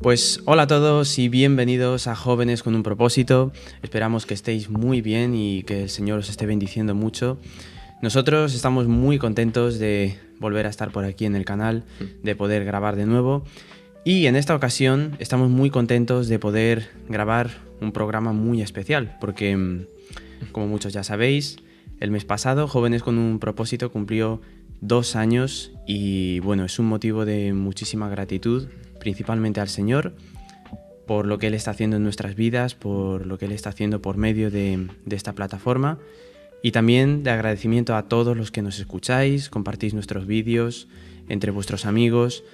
Pues hola a todos y bienvenidos a Jóvenes con un propósito. Esperamos que estéis muy bien y que el Señor os esté bendiciendo mucho. Nosotros estamos muy contentos de volver a estar por aquí en el canal, de poder grabar de nuevo. Y en esta ocasión estamos muy contentos de poder grabar un programa muy especial, porque como muchos ya sabéis, el mes pasado Jóvenes con un propósito cumplió 2 años y bueno, es un motivo de muchísima gratitud, principalmente al Señor, por lo que Él está haciendo en nuestras vidas, por lo que Él está haciendo por medio de esta plataforma, y también de agradecimiento a todos los que nos escucháis, compartís nuestros vídeos entre vuestros amigos.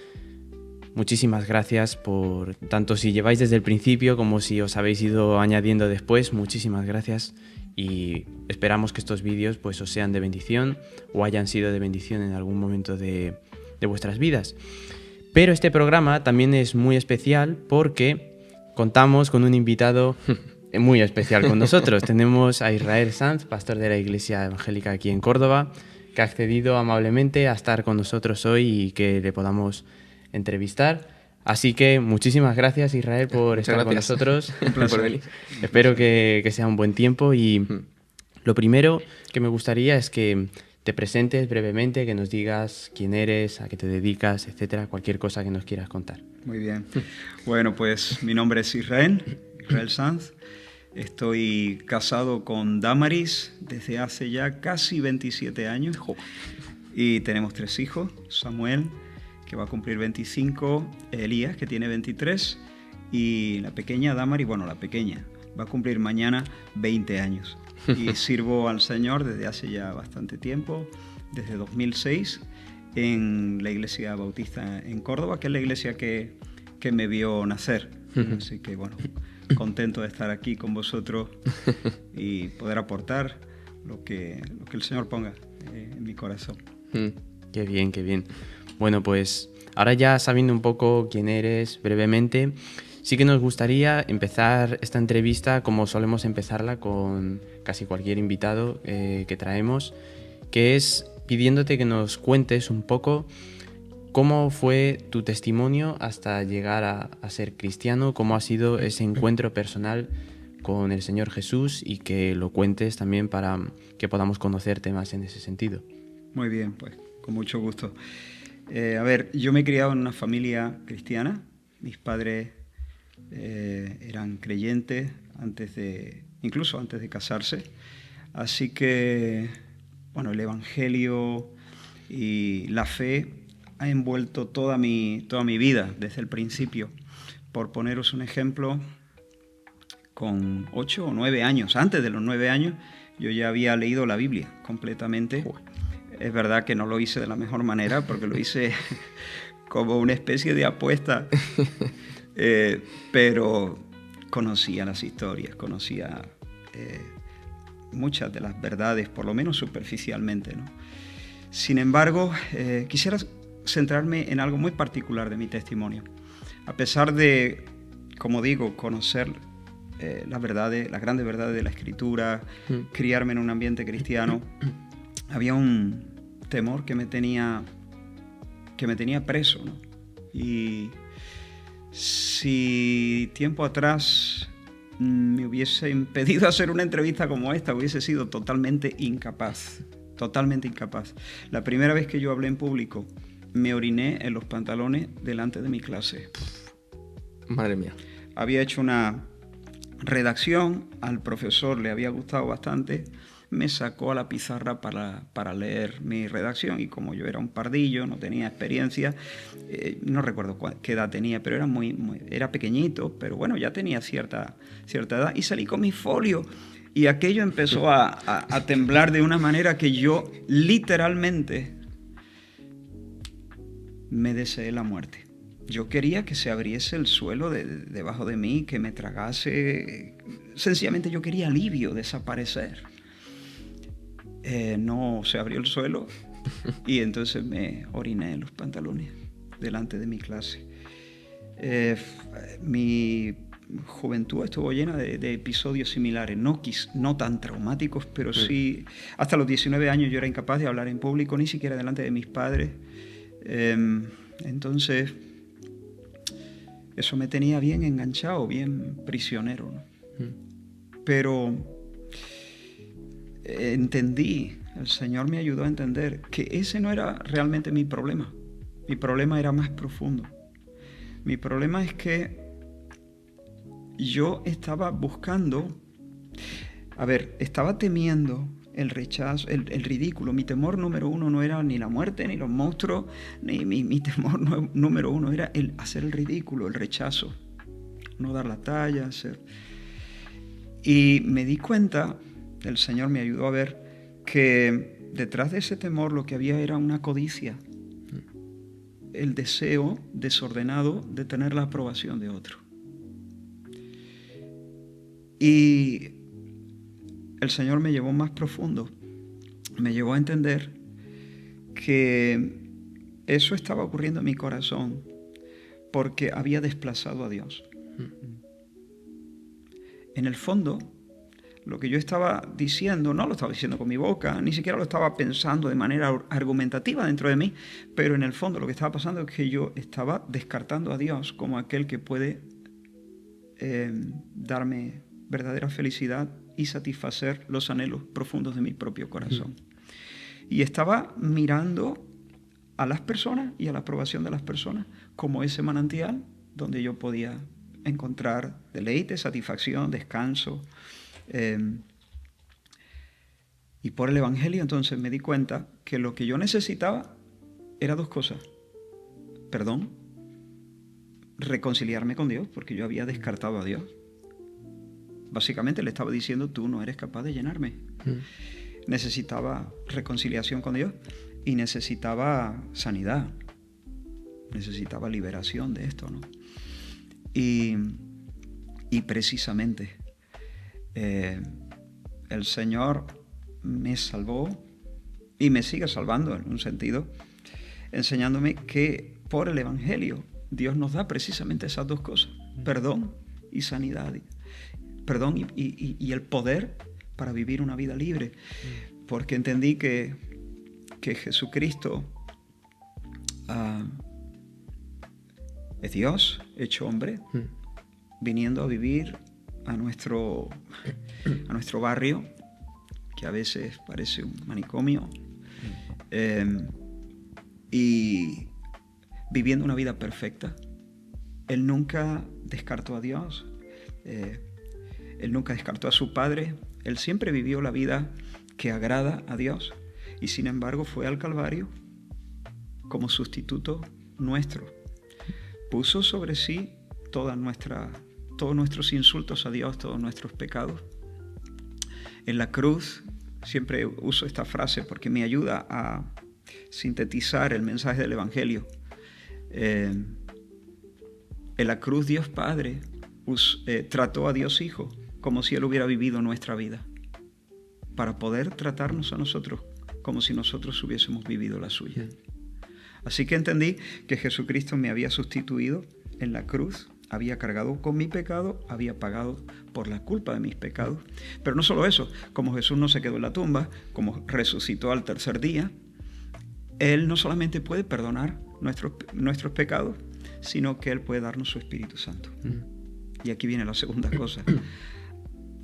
Muchísimas gracias por tanto si lleváis desde el principio como si os habéis ido añadiendo después. Muchísimas gracias y esperamos que estos vídeos pues os sean de bendición o hayan sido de bendición en algún momento de vuestras vidas. Pero este programa también es muy especial porque contamos con un invitado muy especial con nosotros. Tenemos a Israel Sanz, pastor de la Iglesia Evangélica aquí en Córdoba, que ha accedido amablemente a estar con nosotros hoy y que le podamos entrevistar. Así que muchísimas gracias, Israel, por estar con nosotros. Por venir. Espero que sea un buen tiempo y lo primero que me gustaría es que te presentes brevemente, que nos digas quién eres, a qué te dedicas, etcétera, cualquier cosa que nos quieras contar. Muy bien. Bueno, pues mi nombre es Israel Sanz. Estoy casado con Damaris desde hace ya casi 27 años. Y tenemos 3 hijos, Samuel, que va a cumplir 25, Elías, que tiene 23, y la pequeña Damaris, bueno, la pequeña, va a cumplir mañana 20 años. Y sirvo al Señor desde hace ya bastante tiempo, desde 2006, en la Iglesia Bautista en Córdoba, que es la iglesia que me vio nacer. Así que, bueno, contento de estar aquí con vosotros y poder aportar lo que el Señor ponga en mi corazón. Qué bien, qué bien. Bueno, pues ahora ya sabiendo un poco quién eres brevemente, sí que nos gustaría empezar esta entrevista como solemos empezarla con casi cualquier invitado que traemos, que es pidiéndote que nos cuentes un poco cómo fue tu testimonio hasta llegar a ser cristiano, cómo ha sido ese encuentro personal con el Señor Jesús y que lo cuentes también para que podamos conocerte más en ese sentido. Muy bien, pues con mucho gusto. A ver, yo me he criado en una familia cristiana. Mis padres eran creyentes incluso antes de casarse. Así que, bueno, el Evangelio y la fe ha envuelto toda mi vida desde el principio. Por poneros un ejemplo, con 8 o 9 años, antes de los 9 años, yo ya había leído la Biblia completamente. Es verdad que no lo hice de la mejor manera, porque lo hice como una especie de apuesta, pero conocía las historias, conocía muchas de las verdades, por lo menos superficialmente, ¿no? Sin embargo, quisiera centrarme en algo muy particular de mi testimonio. A pesar de, como digo, conocer las grandes verdades de la Escritura, criarme en un ambiente cristiano, había un temor que me tenía preso, ¿no? Y si tiempo atrás me hubiese impedido hacer una entrevista como esta, hubiese sido totalmente incapaz. La primera vez que yo hablé en público, me oriné en los pantalones delante de mi clase. Madre mía. Había hecho una redacción, al profesor le había gustado bastante, me sacó a la pizarra para leer mi redacción, y como yo era un pardillo, no tenía experiencia, no recuerdo qué edad tenía, pero era pequeñito, pero bueno, ya tenía cierta edad, y salí con mi folio, y aquello empezó a temblar de una manera que yo literalmente me deseé la muerte. Yo quería que se abriese el suelo debajo de mí, que me tragase. Sencillamente yo quería alivio, desaparecer. No se abrió el suelo y entonces me oriné en los pantalones delante de mi clase. Mi juventud estuvo llena de episodios similares, no tan traumáticos, pero sí. Hasta los 19 años yo era incapaz de hablar en público, ni siquiera delante de mis padres. Entonces, Eso me tenía bien enganchado, bien prisionero, ¿no? Pero entendí, el Señor me ayudó a entender que ese no era realmente mi problema. Mi problema era más profundo. Mi problema es que yo estaba buscando, estaba temiendo el rechazo, el ridículo. Mi temor número uno no era ni la muerte, ni los monstruos, ni mi temor número uno era el hacer el ridículo, el rechazo, no dar la talla, hacer... Y me di cuenta, el Señor me ayudó a ver que detrás de ese temor lo que había era una codicia, el deseo desordenado de tener la aprobación de otro. Y el Señor me llevó más profundo, me llevó a entender que eso estaba ocurriendo en mi corazón porque había desplazado a Dios. En el fondo, lo que yo estaba diciendo, no lo estaba diciendo con mi boca, ni siquiera lo estaba pensando de manera argumentativa dentro de mí, pero en el fondo lo que estaba pasando es que yo estaba descartando a Dios como aquel que puede darme verdadera felicidad y satisfacer los anhelos profundos de mi propio corazón. Y estaba mirando a las personas y a la aprobación de las personas como ese manantial donde yo podía encontrar deleite, satisfacción, descanso. Y por el Evangelio entonces me di cuenta que lo que yo necesitaba era dos cosas. Perdón, reconciliarme con Dios, porque yo había descartado a Dios. Básicamente le estaba diciendo, tú no eres capaz de llenarme. Necesitaba reconciliación con Dios y necesitaba sanidad. Necesitaba liberación de esto, ¿no? Y precisamente el Señor me salvó y me sigue salvando en un sentido, enseñándome que por el Evangelio Dios nos da precisamente esas dos cosas, perdón y sanidad, perdón y el poder para vivir una vida libre, porque entendí que Jesucristo es Dios hecho hombre, viniendo a vivir a nuestro barrio, que a veces parece un manicomio, y viviendo una vida perfecta. Él nunca descartó a Dios, él nunca descartó a su Padre, él siempre vivió la vida que agrada a Dios, y sin embargo fue al Calvario como sustituto nuestro. Puso sobre sí todos nuestros insultos a Dios, todos nuestros pecados. En la cruz, siempre uso esta frase porque me ayuda a sintetizar el mensaje del Evangelio. En la cruz Dios Padre trató a Dios Hijo como si Él hubiera vivido nuestra vida, para poder tratarnos a nosotros como si nosotros hubiésemos vivido la suya. Así que entendí que Jesucristo me había sustituido en la cruz, había cargado con mi pecado, había pagado por la culpa de mis pecados. Pero no solo eso, como Jesús no se quedó en la tumba, como resucitó al tercer día, Él no solamente puede perdonar nuestros pecados, sino que Él puede darnos su Espíritu Santo. Y aquí viene la segunda cosa.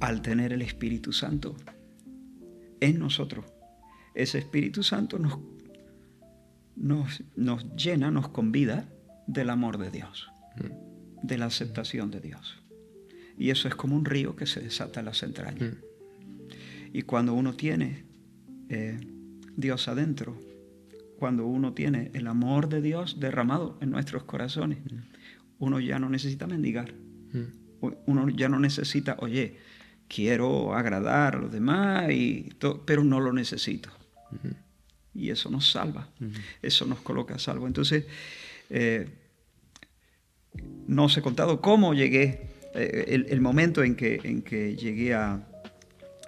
Al tener el Espíritu Santo en nosotros, ese Espíritu Santo nos llena, nos convida del amor de Dios, de la aceptación de Dios. Y eso es como un río que se desata en las entrañas. Y cuando uno tiene Dios adentro, cuando uno tiene el amor de Dios derramado en nuestros corazones, uno ya no necesita mendigar. Uno ya no necesita, oye, quiero agradar a los demás, pero no lo necesito. Y eso nos salva, eso nos coloca a salvo. Entonces, no os he contado cómo llegué, el momento en que llegué a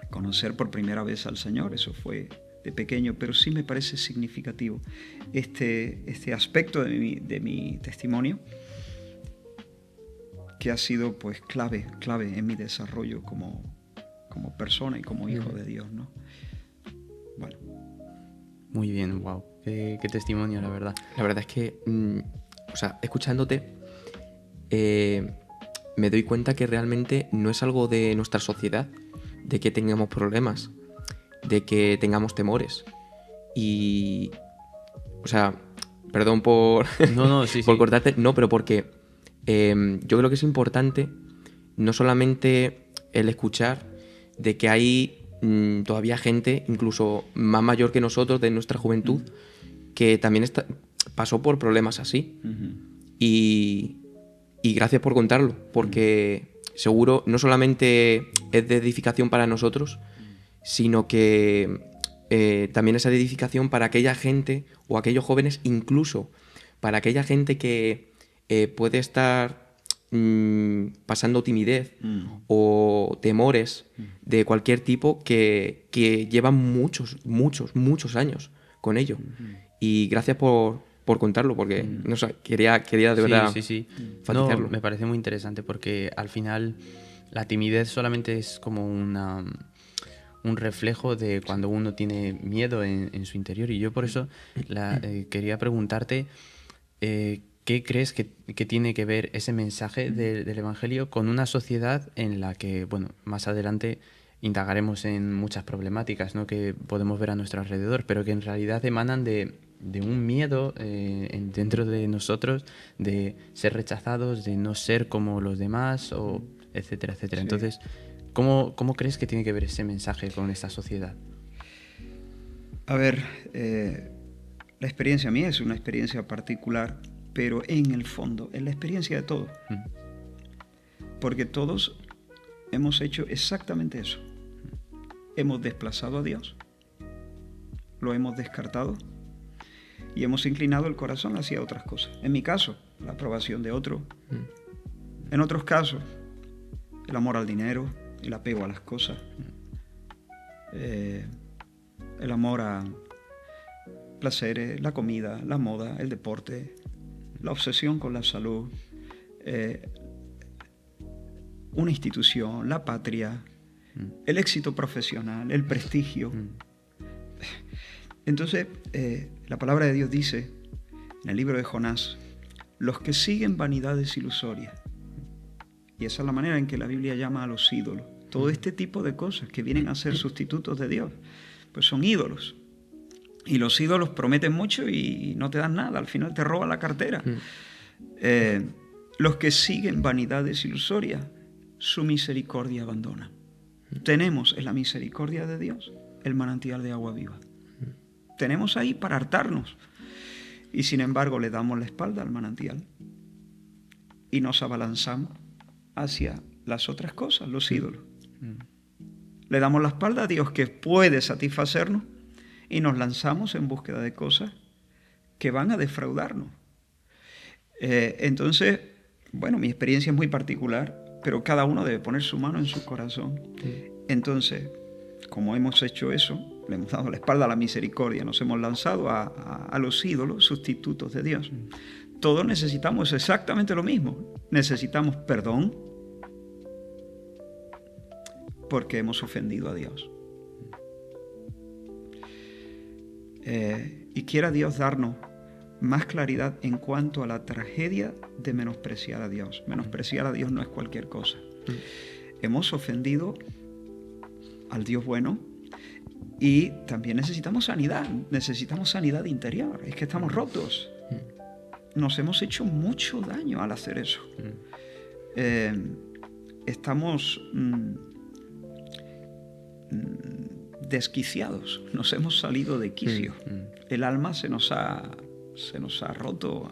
conocer por primera vez al Señor. Eso fue de pequeño, pero sí me parece significativo este aspecto de mi testimonio, que ha sido pues clave en mi desarrollo como persona y como hijo de Dios, ¿no? Bueno. Muy bien, wow. Qué testimonio, la verdad. La verdad es que, escuchándote, me doy cuenta que realmente no es algo de nuestra sociedad, de que tengamos problemas, de que tengamos temores. Y, o sea, perdón por, No, sí, por sí. cortarte, no, pero porque yo creo que es importante no solamente el escuchar de que hay todavía gente, incluso más mayor que nosotros, de nuestra juventud, que también pasó por problemas así. Y gracias por contarlo, porque seguro no solamente es de edificación para nosotros, sino que también es de edificación para aquella gente o aquellos jóvenes, incluso para aquella gente que puede estar pasando timidez o temores de cualquier tipo que llevan muchos años con ello. Y gracias por contarlo, porque no sé, quería de verdad Sí. No, enfatizarlo. me parece muy interesante porque al final la timidez solamente es como un reflejo de cuando uno tiene miedo en su interior. Y yo por eso quería preguntarte ¿qué crees que tiene que ver ese mensaje del Evangelio con una sociedad en la que, bueno, más adelante indagaremos en muchas problemáticas, ¿no?, que podemos ver a nuestro alrededor, pero que en realidad emanan de un miedo dentro de nosotros de ser rechazados, de no ser como los demás, o etcétera, etcétera? Sí. Entonces, ¿cómo crees que tiene que ver ese mensaje con esta sociedad? A ver, la experiencia mía es una experiencia particular, pero en el fondo, es la experiencia de todos. Porque todos hemos hecho exactamente eso. Hemos desplazado a Dios, lo hemos descartado y hemos inclinado el corazón hacia otras cosas. En mi caso, la aprobación de otro. En otros casos, el amor al dinero, el apego a las cosas, el amor a placeres, la comida, la moda, el deporte, la obsesión con la salud, una institución, la patria, el éxito profesional, el prestigio. Entonces, la palabra de Dios dice en el libro de Jonás, los que siguen vanidades ilusorias. Y esa es la manera en que la Biblia llama a los ídolos. Todo este tipo de cosas que vienen a ser sustitutos de Dios, pues son ídolos. Y los ídolos prometen mucho y no te dan nada, al final te roban la cartera. Los que siguen vanidades ilusorias, su misericordia abandona. Tenemos en la misericordia de Dios el manantial de agua viva. Tenemos ahí para hartarnos. Y sin embargo le damos la espalda al manantial y nos abalanzamos hacia las otras cosas, los ídolos. Le damos la espalda a Dios, que puede satisfacernos, y nos lanzamos en búsqueda de cosas que van a defraudarnos. Entonces, bueno, mi experiencia es muy particular, pero cada uno debe poner su mano en su corazón. Entonces, como hemos hecho eso, le hemos dado la espalda a la misericordia, nos hemos lanzado a los ídolos, sustitutos de Dios. Todos necesitamos exactamente lo mismo. Necesitamos perdón porque hemos ofendido a Dios. Y quiera Dios darnos más claridad en cuanto a la tragedia de menospreciar a Dios. Menospreciar a Dios no es cualquier cosa. Hemos ofendido al Dios bueno y también necesitamos sanidad interior. Es que estamos rotos. Nos hemos hecho mucho daño al hacer eso. Estamos desquiciados, nos hemos salido de quicio. El alma se nos ha roto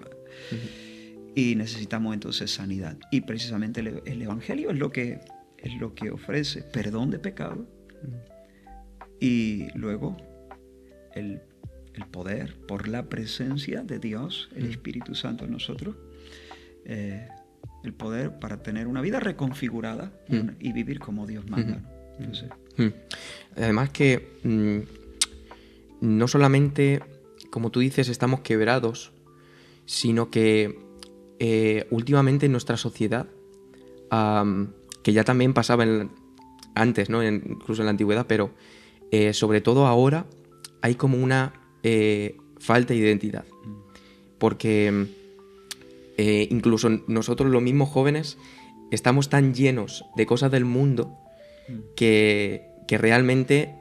y necesitamos entonces sanidad. Y precisamente el Evangelio es lo que ofrece perdón de pecado y luego el poder por la presencia de Dios, el Espíritu Santo en nosotros, el poder para tener una vida reconfigurada y vivir como Dios manda. Entonces, además que no solamente, como tú dices, estamos quebrados, sino que últimamente en nuestra sociedad, que ya también pasaba antes, ¿no?, incluso en la antigüedad, pero sobre todo ahora hay como una falta de identidad. Porque incluso nosotros los mismos jóvenes estamos tan llenos de cosas del mundo que realmente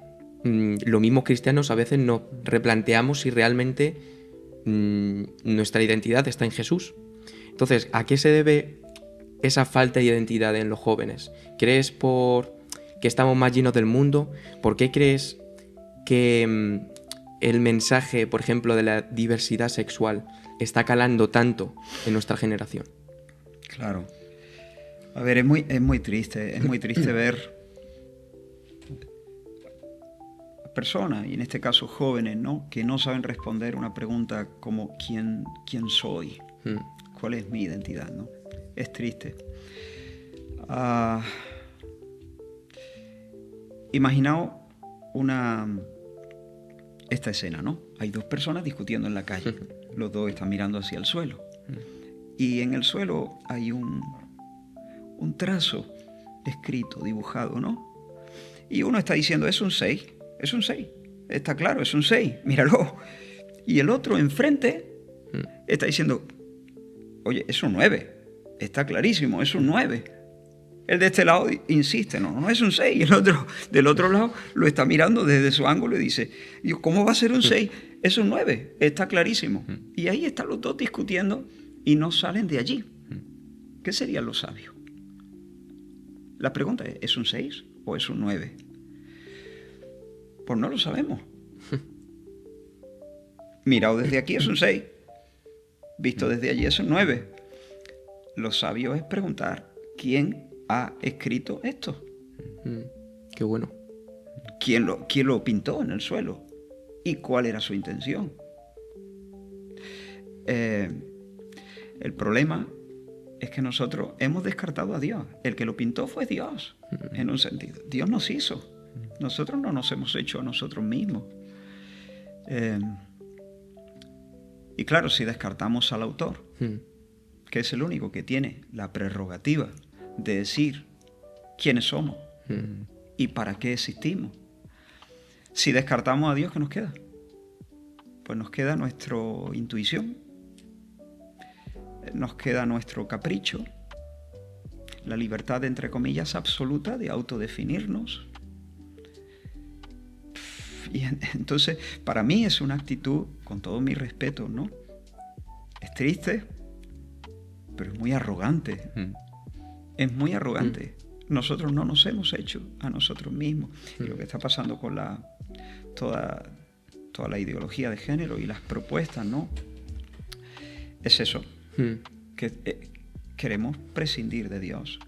los mismos cristianos a veces nos replanteamos si realmente nuestra identidad está en Jesús. Entonces, ¿a qué se debe esa falta de identidad en los jóvenes? ¿Crees por que estamos más llenos del mundo? ¿Por qué crees que el mensaje, por ejemplo, de la diversidad sexual está calando tanto en nuestra generación? Claro. A ver, es muy triste ver personas, y en este caso jóvenes, ¿no?, que no saben responder una pregunta como ¿quién soy? ¿Cuál es mi identidad?, ¿no? Es triste. Imaginaos esta escena, ¿no? Hay dos personas discutiendo en la calle. Los dos están mirando hacia el suelo. Y en el suelo hay un trazo escrito, dibujado, ¿no? Y uno está diciendo, es un 6. Es un 6. Está claro, es un 6. Míralo. Y el otro enfrente está diciendo, oye, es un 9. Está clarísimo, es un 9. El de este lado insiste, no es un 6. Y el otro, del otro lado, lo está mirando desde su ángulo y dice, ¿cómo va a ser un 6? Es un 9, está clarísimo. Y ahí están los dos discutiendo y no salen de allí. ¿Qué serían los sabios? La pregunta ¿es un 6 o es un 9? Pues no lo sabemos. Mirado desde aquí es un 6. Visto desde allí es un 9. Lo sabio es preguntar, ¿quién ha escrito esto? Qué bueno. ¿Quién lo pintó en el suelo? ¿Y cuál era su intención? El problema es que nosotros hemos descartado a Dios. El que lo pintó fue Dios, en un sentido. Dios nos hizo. Nosotros no nos hemos hecho a nosotros mismos. Y claro, si descartamos al autor, que es el único que tiene la prerrogativa de decir quiénes somos y para qué existimos. Si descartamos a Dios, ¿qué nos queda? Pues nos queda nuestra intuición, nos queda nuestro capricho, la libertad, entre comillas, absoluta de autodefinirnos. Y entonces, para mí es una actitud, con todo mi respeto, ¿no? Es triste, pero es muy arrogante. Es muy arrogante. Nosotros no nos hemos hecho a nosotros mismos. Y lo que está pasando con toda la ideología de género y las propuestas, ¿no? Es eso. Que queremos prescindir de Dios.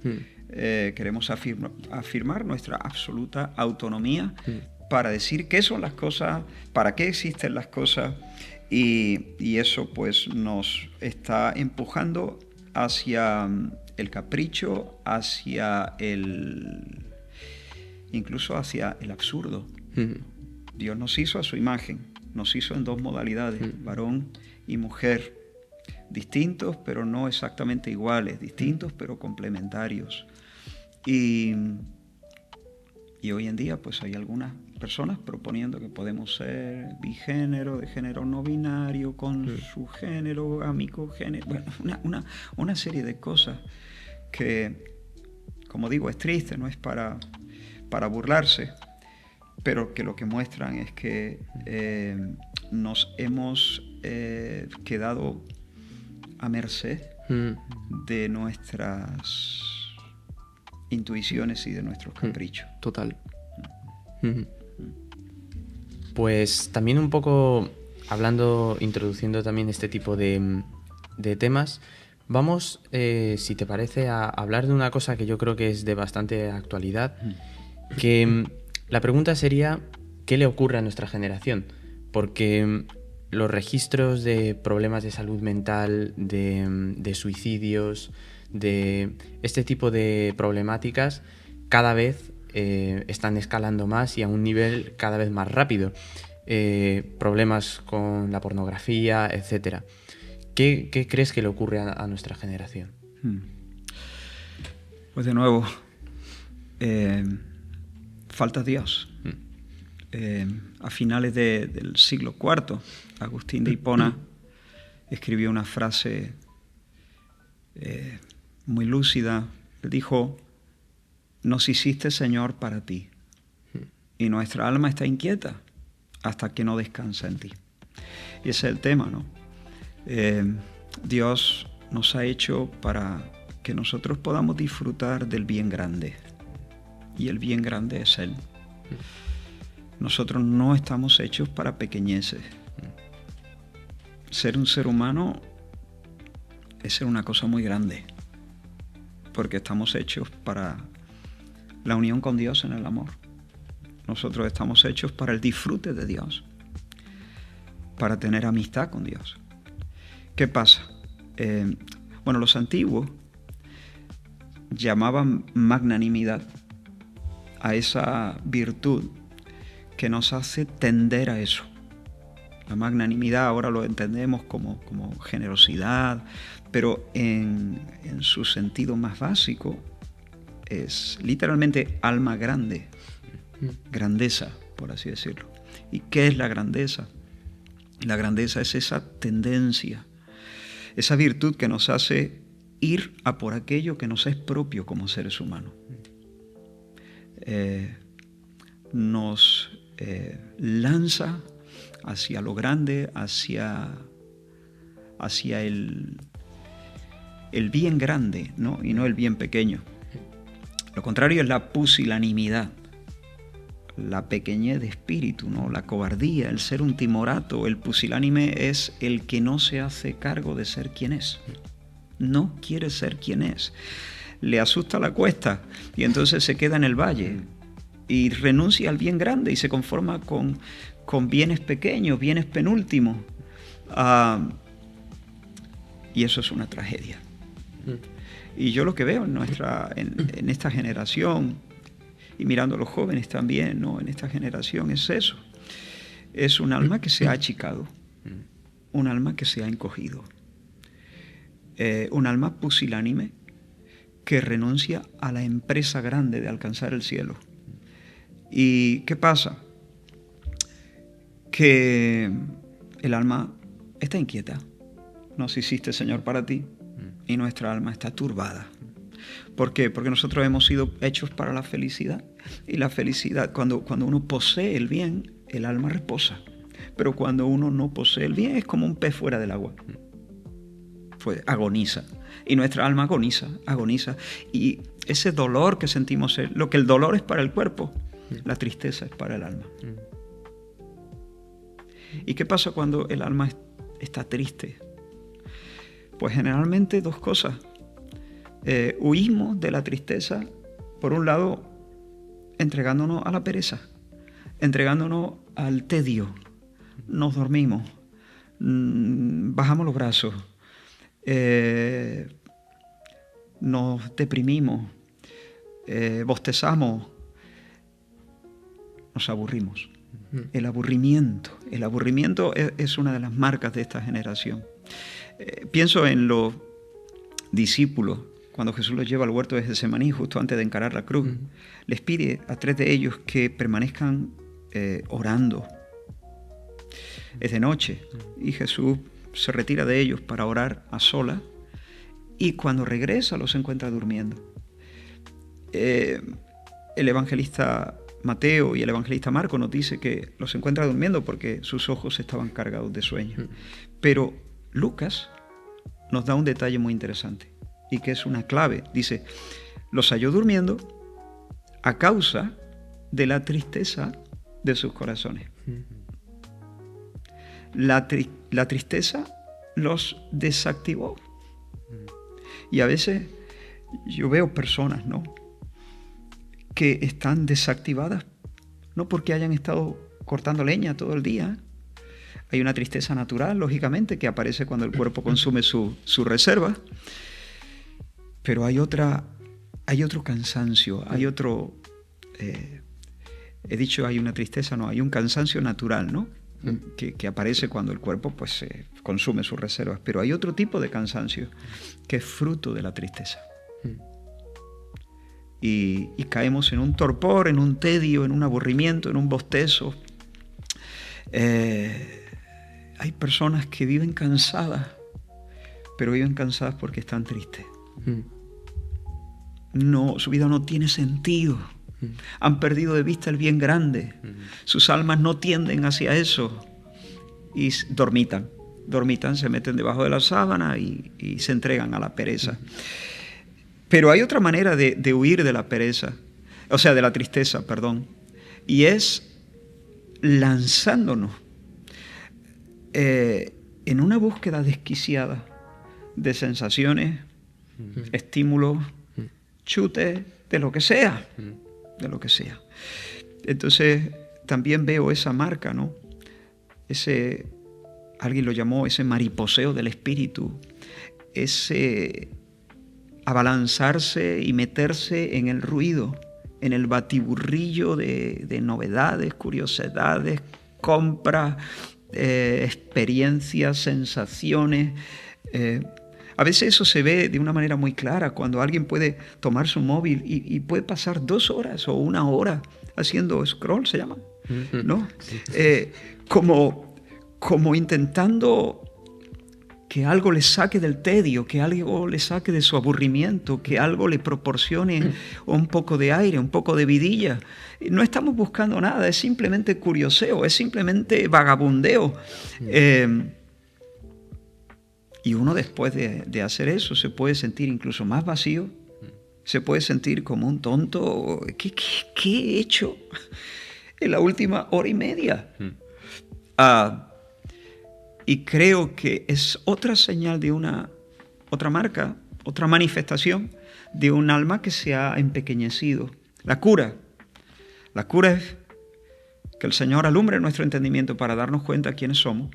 Queremos afirmar nuestra absoluta autonomía para decir qué son las cosas, para qué existen las cosas, y eso pues nos está empujando hacia el capricho, incluso hacia el absurdo. Dios nos hizo a su imagen, nos hizo en dos modalidades, varón y mujer, distintos pero no exactamente iguales, distintos pero complementarios. Y hoy en día pues hay algunas personas proponiendo que podemos ser bigénero, de género no binario, con su género, amicogénero, bueno, una serie de cosas que, como digo, es triste, no es para burlarse, pero que lo que muestran es que nos hemos quedado a merced de nuestras intuiciones y de nuestros caprichos. Total. Pues también un poco introduciendo también este tipo de temas, vamos, si te parece, a hablar de una cosa que yo creo que es de bastante actualidad, que la pregunta sería, ¿qué le ocurre a nuestra generación? Porque los registros de problemas de salud mental, de suicidios, de este tipo de problemáticas, cada vez están escalando más y a un nivel cada vez más rápido. Problemas con la pornografía, etc. ¿Qué crees que le ocurre a nuestra generación? Pues de nuevo, falta Dios. A finales del siglo IV, Agustín de Hipona escribió una frase muy lúcida. Él dijo: nos hiciste, Señor, para ti, y nuestra alma está inquieta hasta que no descansa en ti. Y ese es el tema, ¿no? Dios nos ha hecho para que nosotros podamos disfrutar del bien grande, y el bien grande es Él. Nosotros no estamos hechos para pequeñeces. Ser un ser humano es ser una cosa muy grande, porque estamos hechos para la unión con Dios en el amor. Nosotros estamos hechos para el disfrute de Dios, para tener amistad con Dios. ¿Qué pasa? Bueno, los antiguos llamaban magnanimidad a esa virtud que nos hace tender a eso. La magnanimidad ahora lo entendemos como generosidad, pero en su sentido más básico es literalmente alma grande, grandeza, por así decirlo. ¿Y qué es la grandeza? La grandeza es esa tendencia, esa virtud que nos hace ir a por aquello que nos es propio como seres humanos. Nos lanza hacia lo grande, hacia el bien grande, ¿no? Y no el bien pequeño. Lo contrario es la pusilanimidad, la pequeñez de espíritu, ¿no? La cobardía, el ser un timorato. El pusilánime es el que no se hace cargo de ser quien es. No quiere ser quien es. Le asusta la cuesta y entonces se queda en el valle y renuncia al bien grande y se conforma con bienes pequeños, bienes penúltimos. Y eso es una tragedia. Y yo lo que veo en esta generación, y mirando a los jóvenes también, ¿no? En esta generación es eso. Es un alma que se ha achicado, un alma que se ha encogido, un alma pusilánime que renuncia a la empresa grande de alcanzar el cielo. ¿Y qué pasa? Que el alma está inquieta. Nos hiciste, Señor, para ti, y nuestra alma está turbada. ¿Por qué? Porque nosotros hemos sido hechos para la felicidad. Y la felicidad, cuando uno posee el bien, el alma reposa. Pero cuando uno no posee el bien, es como un pez fuera del agua. Pues agoniza. Y nuestra alma agoniza. Y ese dolor que sentimos, lo que el dolor es para el cuerpo, la tristeza es para el alma. ¿Y qué pasa cuando el alma está triste? Pues generalmente dos cosas. Huimos de la tristeza, por un lado, entregándonos a la pereza, entregándonos al tedio. Nos dormimos, bajamos los brazos, nos deprimimos, bostezamos, nos aburrimos. El aburrimiento es una de las marcas de esta generación. Pienso en los discípulos, cuando Jesús los lleva al huerto de Getsemaní, justo antes de encarar la cruz. Les pide a 3 de ellos que permanezcan orando. Es de noche y Jesús se retira de ellos para orar a solas, y cuando regresa los encuentra durmiendo. El evangelista Mateo y el evangelista Marcos nos dice que los encuentra durmiendo porque sus ojos estaban cargados de sueño. Pero Lucas nos da un detalle muy interesante y que es una clave. Dice: los halló durmiendo a causa de la tristeza de sus corazones. La tristeza los desactivó. Y a veces yo veo personas, ¿no?, que están desactivadas, no porque hayan estado cortando leña todo el día. Hay una tristeza natural, lógicamente, que aparece cuando el cuerpo consume su reserva. Pero hay otro cansancio, hay otro... he dicho hay una tristeza, no, hay un cansancio natural, ¿no? Que aparece cuando el cuerpo pues consume sus reservas. Pero hay otro tipo de cansancio que es fruto de la tristeza. Y caemos en un torpor, en un tedio, en un aburrimiento, en un bostezo. Hay personas que viven cansadas pero viven cansadas porque están tristes. No, su vida no tiene sentido. Han perdido de vista el bien grande. Sus almas no tienden hacia eso. Y dormitan, se meten debajo de la sábana y se entregan a la pereza. Pero hay otra manera de huir de la pereza, o sea, de la tristeza, perdón, y es lanzándonos en una búsqueda desquiciada de sensaciones, estímulos, chutes, de lo que sea, Entonces, también veo esa marca, ¿no? Alguien lo llamó ese mariposeo del espíritu, ese abalanzarse y meterse en el ruido, en el batiburrillo de novedades, curiosidades, compras, experiencias, sensaciones. A veces eso se ve de una manera muy clara cuando alguien puede tomar su móvil y puede pasar 2 horas o 1 hora haciendo scroll, se llama, ¿no? Como intentando que algo le saque del tedio, que algo le saque de su aburrimiento, que algo le proporcione un poco de aire, un poco de vidilla. No estamos buscando nada, es simplemente curioseo, es simplemente vagabundeo. Y uno después de hacer eso se puede sentir incluso más vacío, se puede sentir como un tonto. ¿Qué he hecho en la última hora y media? Y creo que es otra señal de otra marca, otra manifestación de un alma que se ha empequeñecido. La cura es que el Señor alumbre nuestro entendimiento para darnos cuenta quiénes somos,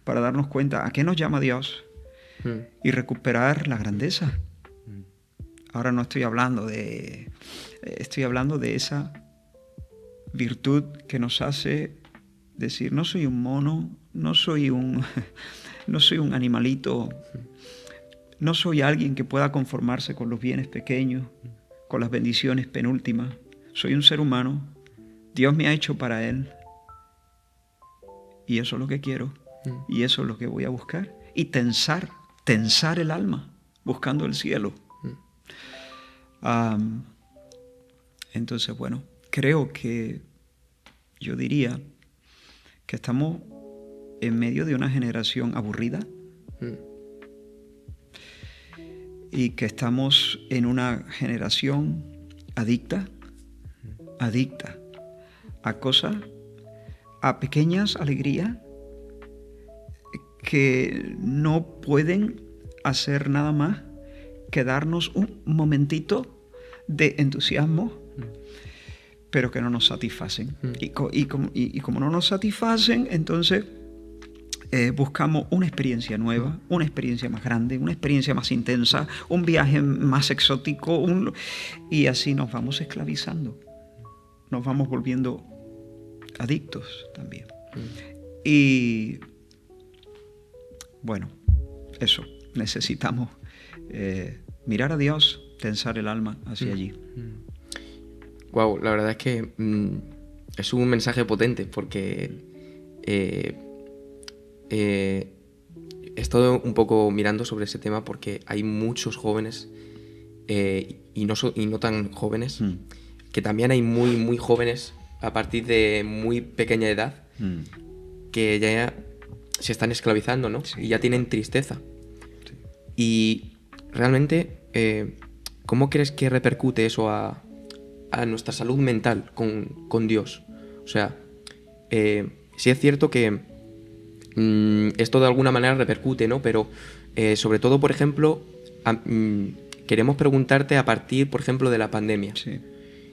para darnos cuenta a qué nos llama Dios y recuperar la grandeza. Ahora no estoy hablando de esa virtud que nos hace decir, no soy un mono, no soy un animalito, no soy alguien que pueda conformarse con los bienes pequeños, con las bendiciones penúltimas. Soy un ser humano, Dios me ha hecho para Él y eso es lo que quiero y eso es lo que voy a buscar y tensar el alma buscando el cielo. Entonces, bueno, creo que yo diría que estamos en medio de una generación aburrida y que estamos en una generación adicta a cosas, a pequeñas alegrías que no pueden hacer nada más que darnos un momentito de entusiasmo, pero que no nos satisfacen. Y como no nos satisfacen, entonces buscamos una experiencia nueva, una experiencia más grande, una experiencia más intensa, un viaje más exótico, y así nos vamos esclavizando, nos vamos volviendo adictos también. Y bueno, eso, necesitamos mirar a Dios, tensar el alma hacia allí. Wow, la verdad es que es un mensaje potente porque he estado un poco mirando sobre ese tema porque hay muchos jóvenes y no tan jóvenes, que también hay muy, muy jóvenes a partir de muy pequeña edad que ya se están esclavizando, ¿no? Sí, y ya tienen tristeza. Sí. Y realmente, ¿cómo crees que repercute eso a nuestra salud mental con Dios? O sea, sí es cierto que esto de alguna manera repercute, ¿no? Pero sobre todo, por ejemplo, queremos preguntarte a partir, por ejemplo, de la pandemia. Sí.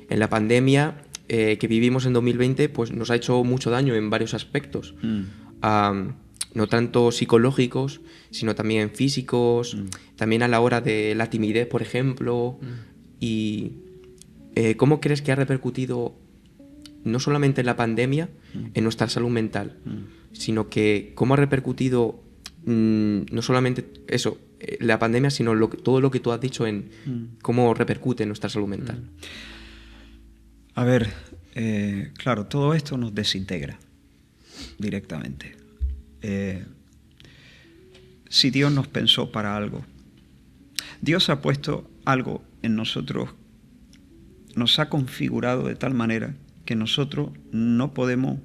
En la pandemia que vivimos en 2020, pues nos ha hecho mucho daño en varios aspectos. No tanto psicológicos, sino también físicos, también a la hora de la timidez, por ejemplo. Y ¿cómo crees que ha repercutido no solamente en la pandemia, en nuestra salud mental, sino que cómo ha repercutido no solamente eso, la pandemia, sino todo lo que tú has dicho en cómo repercute en nuestra salud mental? A ver, claro, todo esto nos desintegra directamente. si Dios nos pensó para algo. Dios ha puesto algo en nosotros, nos ha configurado de tal manera que nosotros no podemos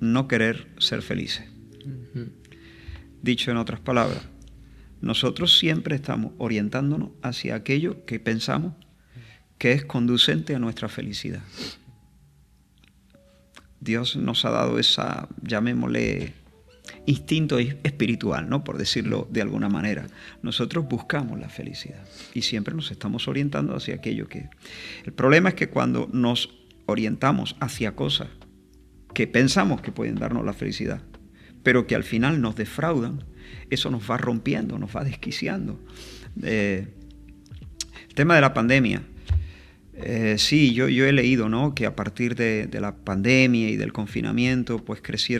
no querer ser felices. Dicho en otras palabras, nosotros siempre estamos orientándonos hacia aquello que pensamos que es conducente a nuestra felicidad. Dios nos ha dado esa, llamémosle, instinto espiritual, ¿no? Por decirlo de alguna manera. Nosotros buscamos la felicidad y siempre nos estamos orientando hacia aquello que... El problema es que cuando nos orientamos hacia cosas que pensamos que pueden darnos la felicidad, pero que al final nos defraudan, eso nos va rompiendo, nos va desquiciando. El tema de la pandemia. Sí, yo he leído, ¿no?, que a partir de la pandemia y del confinamiento, pues creció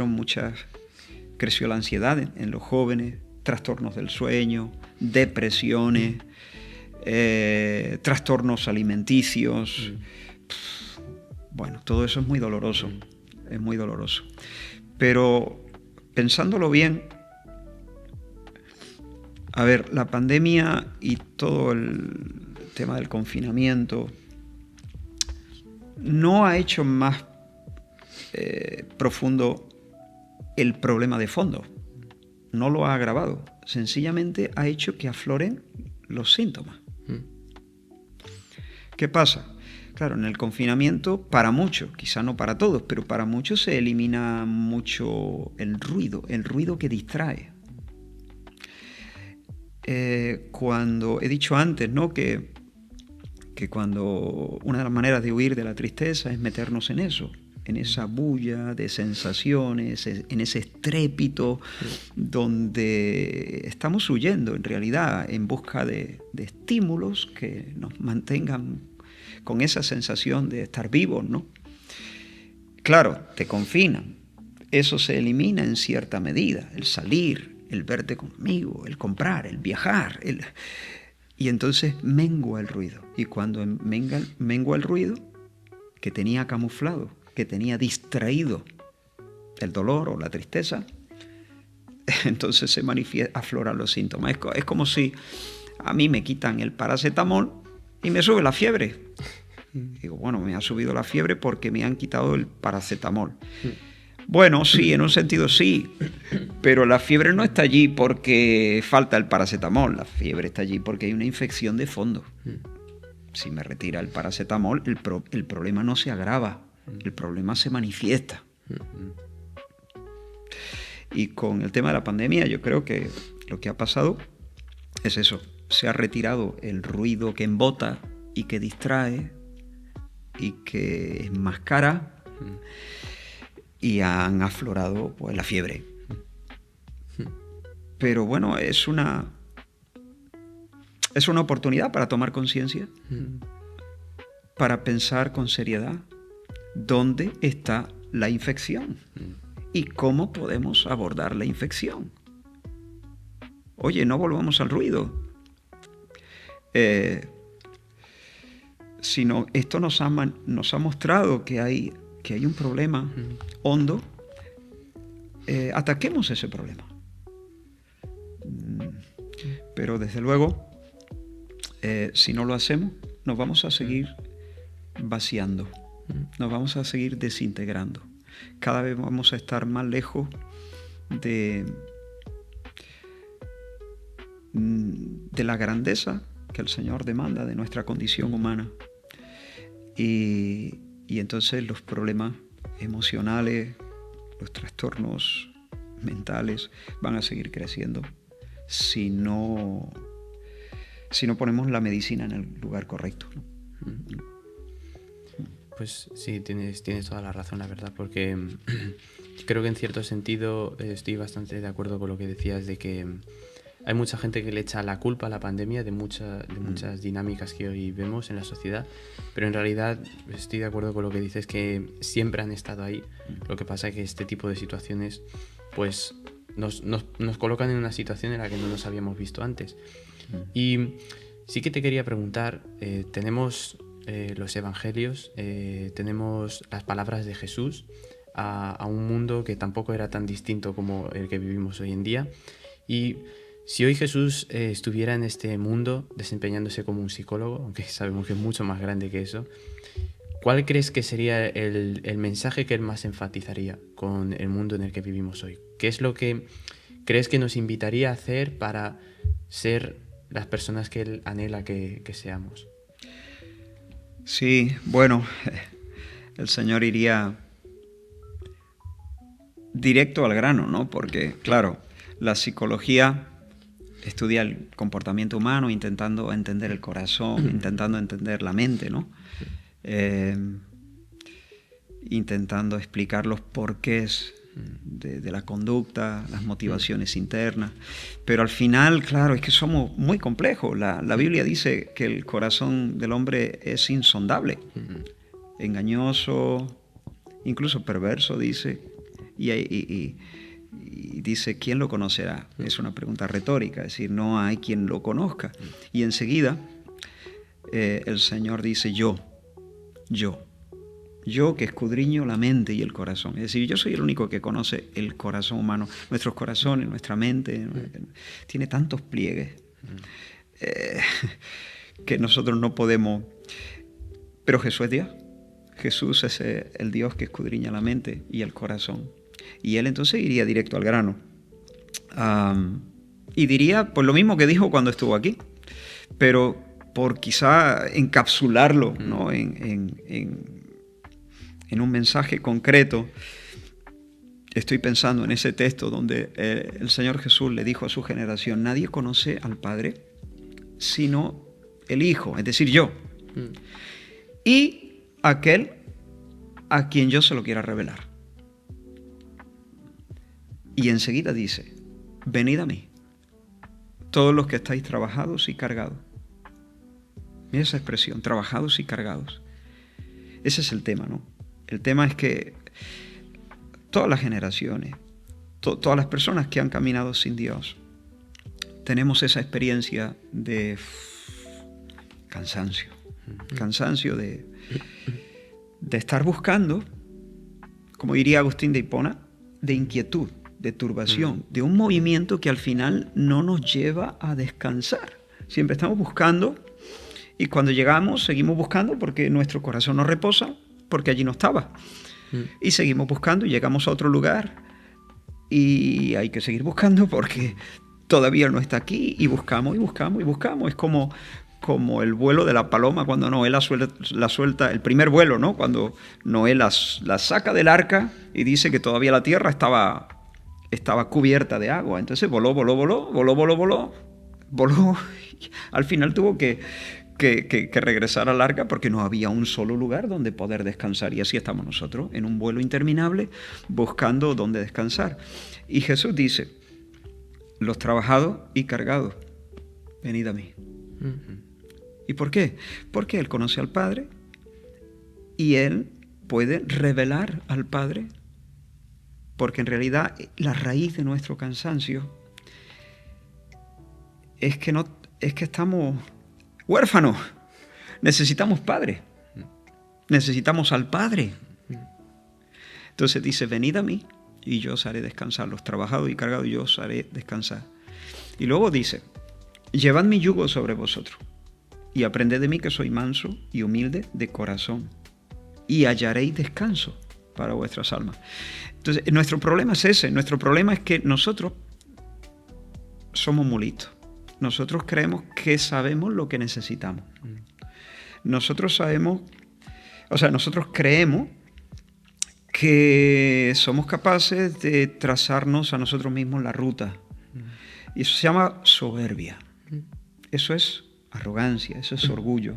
la ansiedad en los jóvenes, trastornos del sueño, depresiones, trastornos alimenticios. Bueno, todo eso es muy doloroso, es muy doloroso. Pero pensándolo bien, a ver, la pandemia y todo el tema del confinamiento no ha hecho más profundo el problema de fondo, no lo ha agravado, sencillamente ha hecho que afloren los síntomas. ¿Qué pasa? Claro, en el confinamiento, para muchos, quizá no para todos, pero para muchos se elimina mucho el ruido que distrae. Cuando he dicho antes, ¿no?, que cuando una de las maneras de huir de la tristeza es meternos en eso, en esa bulla de sensaciones, en ese estrépito donde estamos huyendo en realidad en busca de estímulos que nos mantengan con esa sensación de estar vivos, ¿no? Claro, te confinan, eso se elimina en cierta medida, el salir, el verte conmigo, el comprar, el viajar, y entonces mengua el ruido. Y cuando mengua el ruido, que tenía camuflado, que tenía distraído el dolor o la tristeza, entonces se afloran los síntomas. Es como si a mí me quitan el paracetamol y me sube la fiebre. Digo, bueno, me ha subido la fiebre porque me han quitado el paracetamol. Bueno, sí, en un sentido sí, pero la fiebre no está allí porque falta el paracetamol, la fiebre está allí porque hay una infección de fondo. Si me retira el paracetamol, el problema no se agrava, el problema se manifiesta. Y con el tema de la pandemia, yo creo que lo que ha pasado es eso, se ha retirado el ruido que embota y que distrae y que enmascara, y han aflorado pues la fiebre. Pero bueno, es una oportunidad para tomar conciencia, para pensar con seriedad dónde está la infección y cómo podemos abordar la infección. Oye, no volvamos al ruido, sino esto nos ha mostrado que hay un problema hondo. Ataquemos ese problema. Pero desde luego, si no lo hacemos, nos vamos a seguir vaciando, nos vamos a seguir desintegrando. Cada vez vamos a estar más lejos de la grandeza que el Señor demanda de nuestra condición humana. Y entonces los problemas emocionales, los trastornos mentales van a seguir creciendo si no ponemos la medicina en el lugar correcto, ¿no? Pues sí, tienes toda la razón, la verdad, porque creo que en cierto sentido estoy bastante de acuerdo con lo que decías de que hay mucha gente que le echa la culpa a la pandemia de muchas dinámicas que hoy vemos en la sociedad, pero en realidad estoy de acuerdo con lo que dices, que siempre han estado ahí. Lo que pasa es que este tipo de situaciones pues nos colocan en una situación en la que no nos habíamos visto antes. Y sí que te quería preguntar, tenemos los evangelios, tenemos las palabras de Jesús a un mundo que tampoco era tan distinto como el que vivimos hoy en día, y Si hoy Jesús estuviera en este mundo desempeñándose como un psicólogo, aunque sabemos que es mucho más grande que eso, ¿cuál crees que sería el mensaje que él más enfatizaría con el mundo en el que vivimos hoy? ¿Qué es lo que crees que nos invitaría a hacer para ser las personas que él anhela que seamos? Sí, bueno, el Señor iría directo al grano, ¿no? Porque, claro, la psicología estudia el comportamiento humano, intentando entender el corazón, intentando entender la mente, ¿no? Intentando explicar los porqués de la conducta, las motivaciones internas. Pero al final, claro, es que somos muy complejos. La Biblia dice que el corazón del hombre es insondable, engañoso, incluso perverso, dice. Y dice, ¿quién lo conocerá? Es una pregunta retórica, es decir, no hay quien lo conozca. Y enseguida el Señor dice, yo que escudriño la mente y el corazón. Es decir, yo soy el único que conoce el corazón humano. Nuestros corazones, nuestra mente, tiene tantos pliegues que nosotros no podemos... Pero Jesús es Dios. Jesús es el Dios que escudriña la mente y el corazón. Y él entonces iría directo al grano. Y diría pues lo mismo que dijo cuando estuvo aquí, pero por quizá encapsularlo, ¿no? en un mensaje concreto. Estoy pensando en ese texto donde el Señor Jesús le dijo a su generación, nadie conoce al Padre sino el Hijo, es decir, yo. Y aquel a quien yo se lo quiera revelar. Y enseguida dice, venid a mí, todos los que estáis trabajados y cargados. Mira esa expresión, trabajados y cargados. Ese es el tema, ¿no? El tema es que todas las generaciones, todas las personas que han caminado sin Dios, tenemos esa experiencia de cansancio de estar buscando, como diría Agustín de Hipona, de inquietud, de turbación, de un movimiento que al final no nos lleva a descansar. Siempre estamos buscando y cuando llegamos seguimos buscando porque nuestro corazón no reposa, porque allí no estaba. Y seguimos buscando y llegamos a otro lugar y hay que seguir buscando porque todavía no está aquí y buscamos y buscamos y buscamos. Es como el vuelo de la paloma cuando Noé la suelta, el primer vuelo, ¿no? Cuando Noé la saca del arca y dice que todavía la tierra estaba cubierta de agua. Entonces voló. Al final tuvo que regresar al arca porque no había un solo lugar donde poder descansar. Y así estamos nosotros, en un vuelo interminable, buscando dónde descansar. Y Jesús dice, los trabajados y cargados, venid a mí. ¿Y por qué? Porque Él conoce al Padre y Él puede revelar al Padre. Porque en realidad la raíz de nuestro cansancio es que estamos huérfanos. Necesitamos Padre. Necesitamos al Padre. Entonces dice, venid a mí y yo os haré descansar. Los trabajados y cargados yo os haré descansar. Y luego dice, llevad mi yugo sobre vosotros y aprended de mí que soy manso y humilde de corazón y hallaréis descanso para vuestras almas. Entonces, nuestro problema es ese. Nuestro problema es que nosotros somos muy listos. Nosotros creemos que sabemos lo que necesitamos. Nosotros creemos que somos capaces de trazarnos a nosotros mismos la ruta. Y eso se llama soberbia. Eso es arrogancia, eso es orgullo.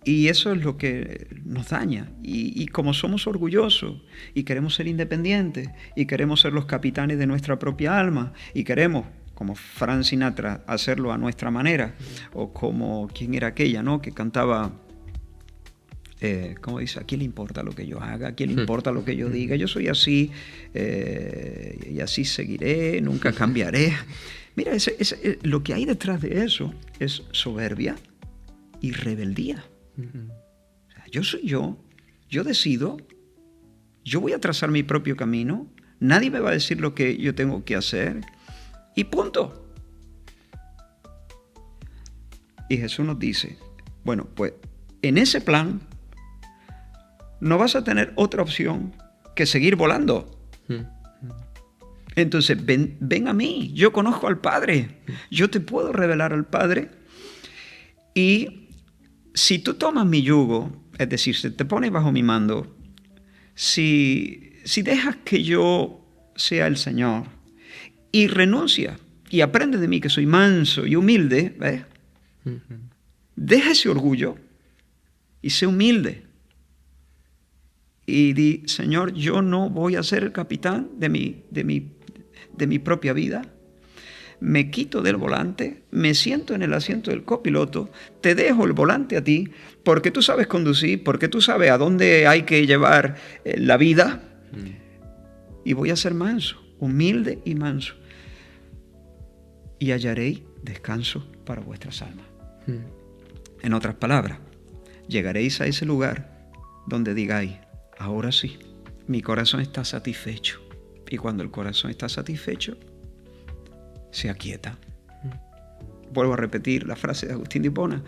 Y eso es lo que nos daña. Y como somos orgullosos y queremos ser independientes y queremos ser los capitanes de nuestra propia alma y queremos, como Frank Sinatra, hacerlo a nuestra manera, o como, ¿quién era aquella, no? Que cantaba, ¿cómo dice? ¿A quién le importa lo que yo haga? ¿A quién le importa lo que yo diga? Yo soy así y así seguiré, nunca cambiaré. Mira, lo que hay detrás de eso es soberbia y rebeldía. O sea, yo soy yo decido, yo voy a trazar mi propio camino, nadie me va a decir lo que yo tengo que hacer. Y punto. Y Jesús nos dice, bueno, pues en ese plan no vas a tener otra opción que seguir volando. Entonces, ven a mí, yo conozco al Padre, yo te puedo revelar al Padre. Y si tú tomas mi yugo, es decir, si te pones bajo mi mando, si dejas que yo sea el Señor y renuncia y aprende de mí que soy manso y humilde, ¿ves? Deja ese orgullo y sé humilde. Y di, Señor, yo no voy a ser el capitán de mi propia vida. Me quito del volante, me siento en el asiento del copiloto, te dejo el volante a ti, porque tú sabes conducir, porque tú sabes a dónde hay que llevar la vida. Y voy a ser manso, humilde y manso. Y hallaréis descanso para vuestras almas. En otras palabras, llegaréis a ese lugar donde digáis, ahora sí, mi corazón está satisfecho. Y cuando el corazón está satisfecho, se aquieta. Vuelvo a repetir la frase de Agustín de Hipona.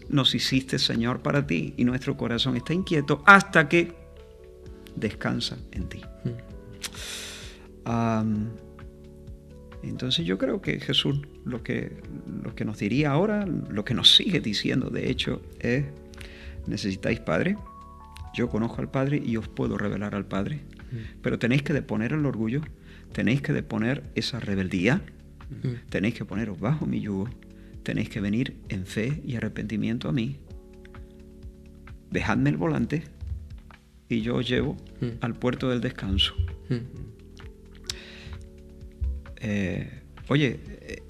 Nos hiciste, Señor, para ti, y nuestro corazón está inquieto hasta que descansa en ti. Entonces yo creo que Jesús lo que nos diría ahora, lo que nos sigue diciendo, de hecho, es: necesitáis Padre, yo conozco al Padre y os puedo revelar al Padre, pero tenéis que deponer el orgullo, tenéis que deponer esa rebeldía, tenéis que poneros bajo mi yugo, tenéis que venir en fe y arrepentimiento a mí, dejadme el volante y yo os llevo al puerto del descanso. Oye,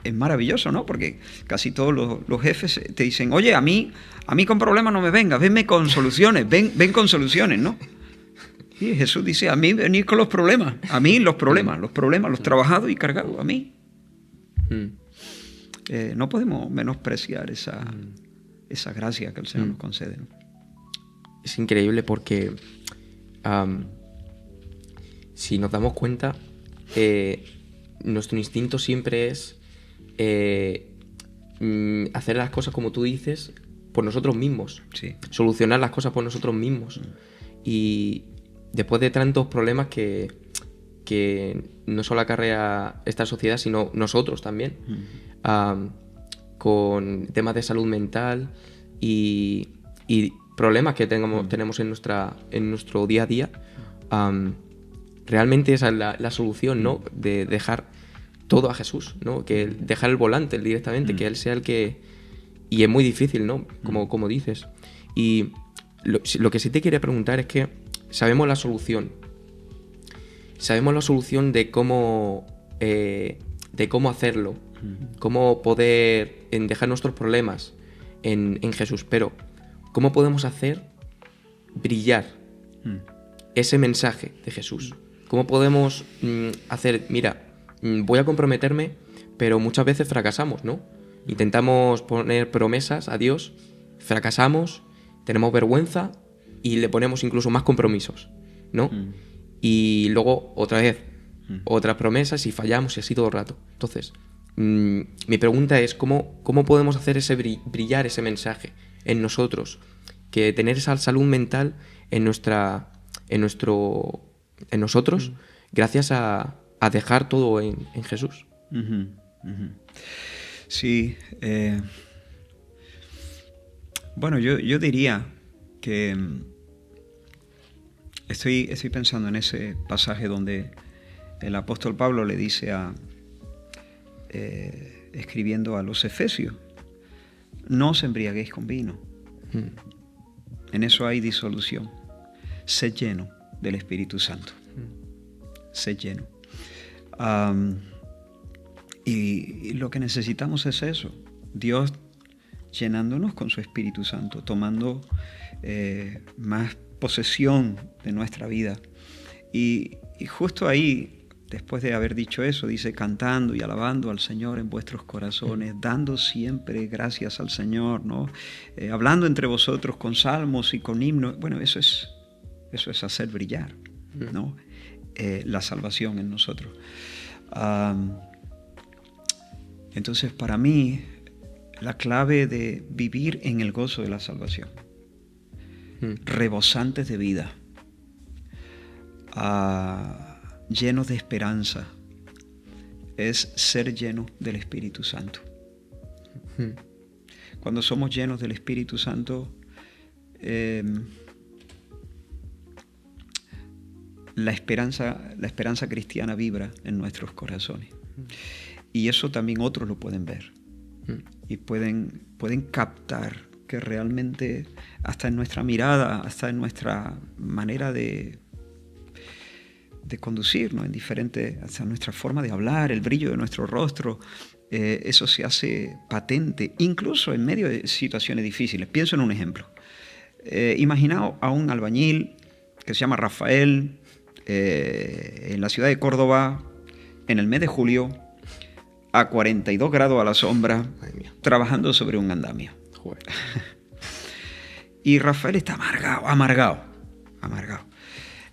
es maravilloso, ¿no? Porque casi todos los jefes te dicen, oye, a mí con problemas no me vengas, venme con soluciones, ven con soluciones, ¿no? Y Jesús dice, a mí venid con los problemas, a mí los problemas, los trabajados y cargados, a mí. No podemos menospreciar esa gracia que el Señor nos concede, ¿no? Es increíble porque si nos damos cuenta, nuestro instinto siempre es hacer las cosas, como tú dices, por nosotros mismos. Sí. Solucionar las cosas por nosotros mismos. Y después de tantos problemas que no solo acarrea esta sociedad, sino nosotros también, con temas de salud mental y problemas que tenemos en nuestro día a día, realmente esa es la solución, ¿no? De dejar todo a Jesús, ¿no? Que dejar el volante directamente, que Él sea el que... Y es muy difícil, ¿no? Como dices. Y lo que sí te quería preguntar es que sabemos la solución. Sabemos la solución de cómo hacerlo, cómo poder dejar nuestros problemas en Jesús. Pero, ¿cómo podemos hacer brillar ese mensaje de Jesús? ¿Cómo podemos hacer, mira, voy a comprometerme, pero muchas veces fracasamos, ¿no? Intentamos poner promesas a Dios, fracasamos, tenemos vergüenza y le ponemos incluso más compromisos, ¿no? Y luego otra vez, otras promesas y fallamos y así todo el rato. Entonces, mi pregunta es, ¿cómo podemos hacer brillar ese mensaje en nosotros? Que tener esa salud mental en nosotros, gracias a dejar todo en Jesús. Sí. Bueno, yo diría que estoy pensando en ese pasaje donde el apóstol Pablo le dice escribiendo a los Efesios, no os embriaguéis con vino. En eso hay disolución. Sed lleno del Espíritu Santo. Sed lleno. Y lo que necesitamos es eso. Dios llenándonos con su Espíritu Santo, tomando más posesión de nuestra vida. Y justo ahí, después de haber dicho eso, dice, cantando y alabando al Señor en vuestros corazones, dando siempre gracias al Señor, ¿no? Hablando entre vosotros con salmos y con himnos. Bueno, eso es hacer brillar, ¿no? La salvación en nosotros. Entonces, para mí, la clave de vivir en el gozo de la salvación, rebosantes de vida, llenos de esperanza, es ser llenos del Espíritu Santo. Cuando somos llenos del Espíritu Santo, la esperanza cristiana vibra en nuestros corazones. Y eso también otros lo pueden ver. Y pueden captar que realmente hasta en nuestra mirada, hasta en nuestra manera de conducirnos, hasta nuestra forma de hablar, el brillo de nuestro rostro, eso se hace patente, incluso en medio de situaciones difíciles. Pienso en un ejemplo. Imaginaos a un albañil que se llama Rafael, en la ciudad de Córdoba, en el mes de julio, a 42 grados a la sombra, trabajando sobre un andamio. Y Rafael está amargado.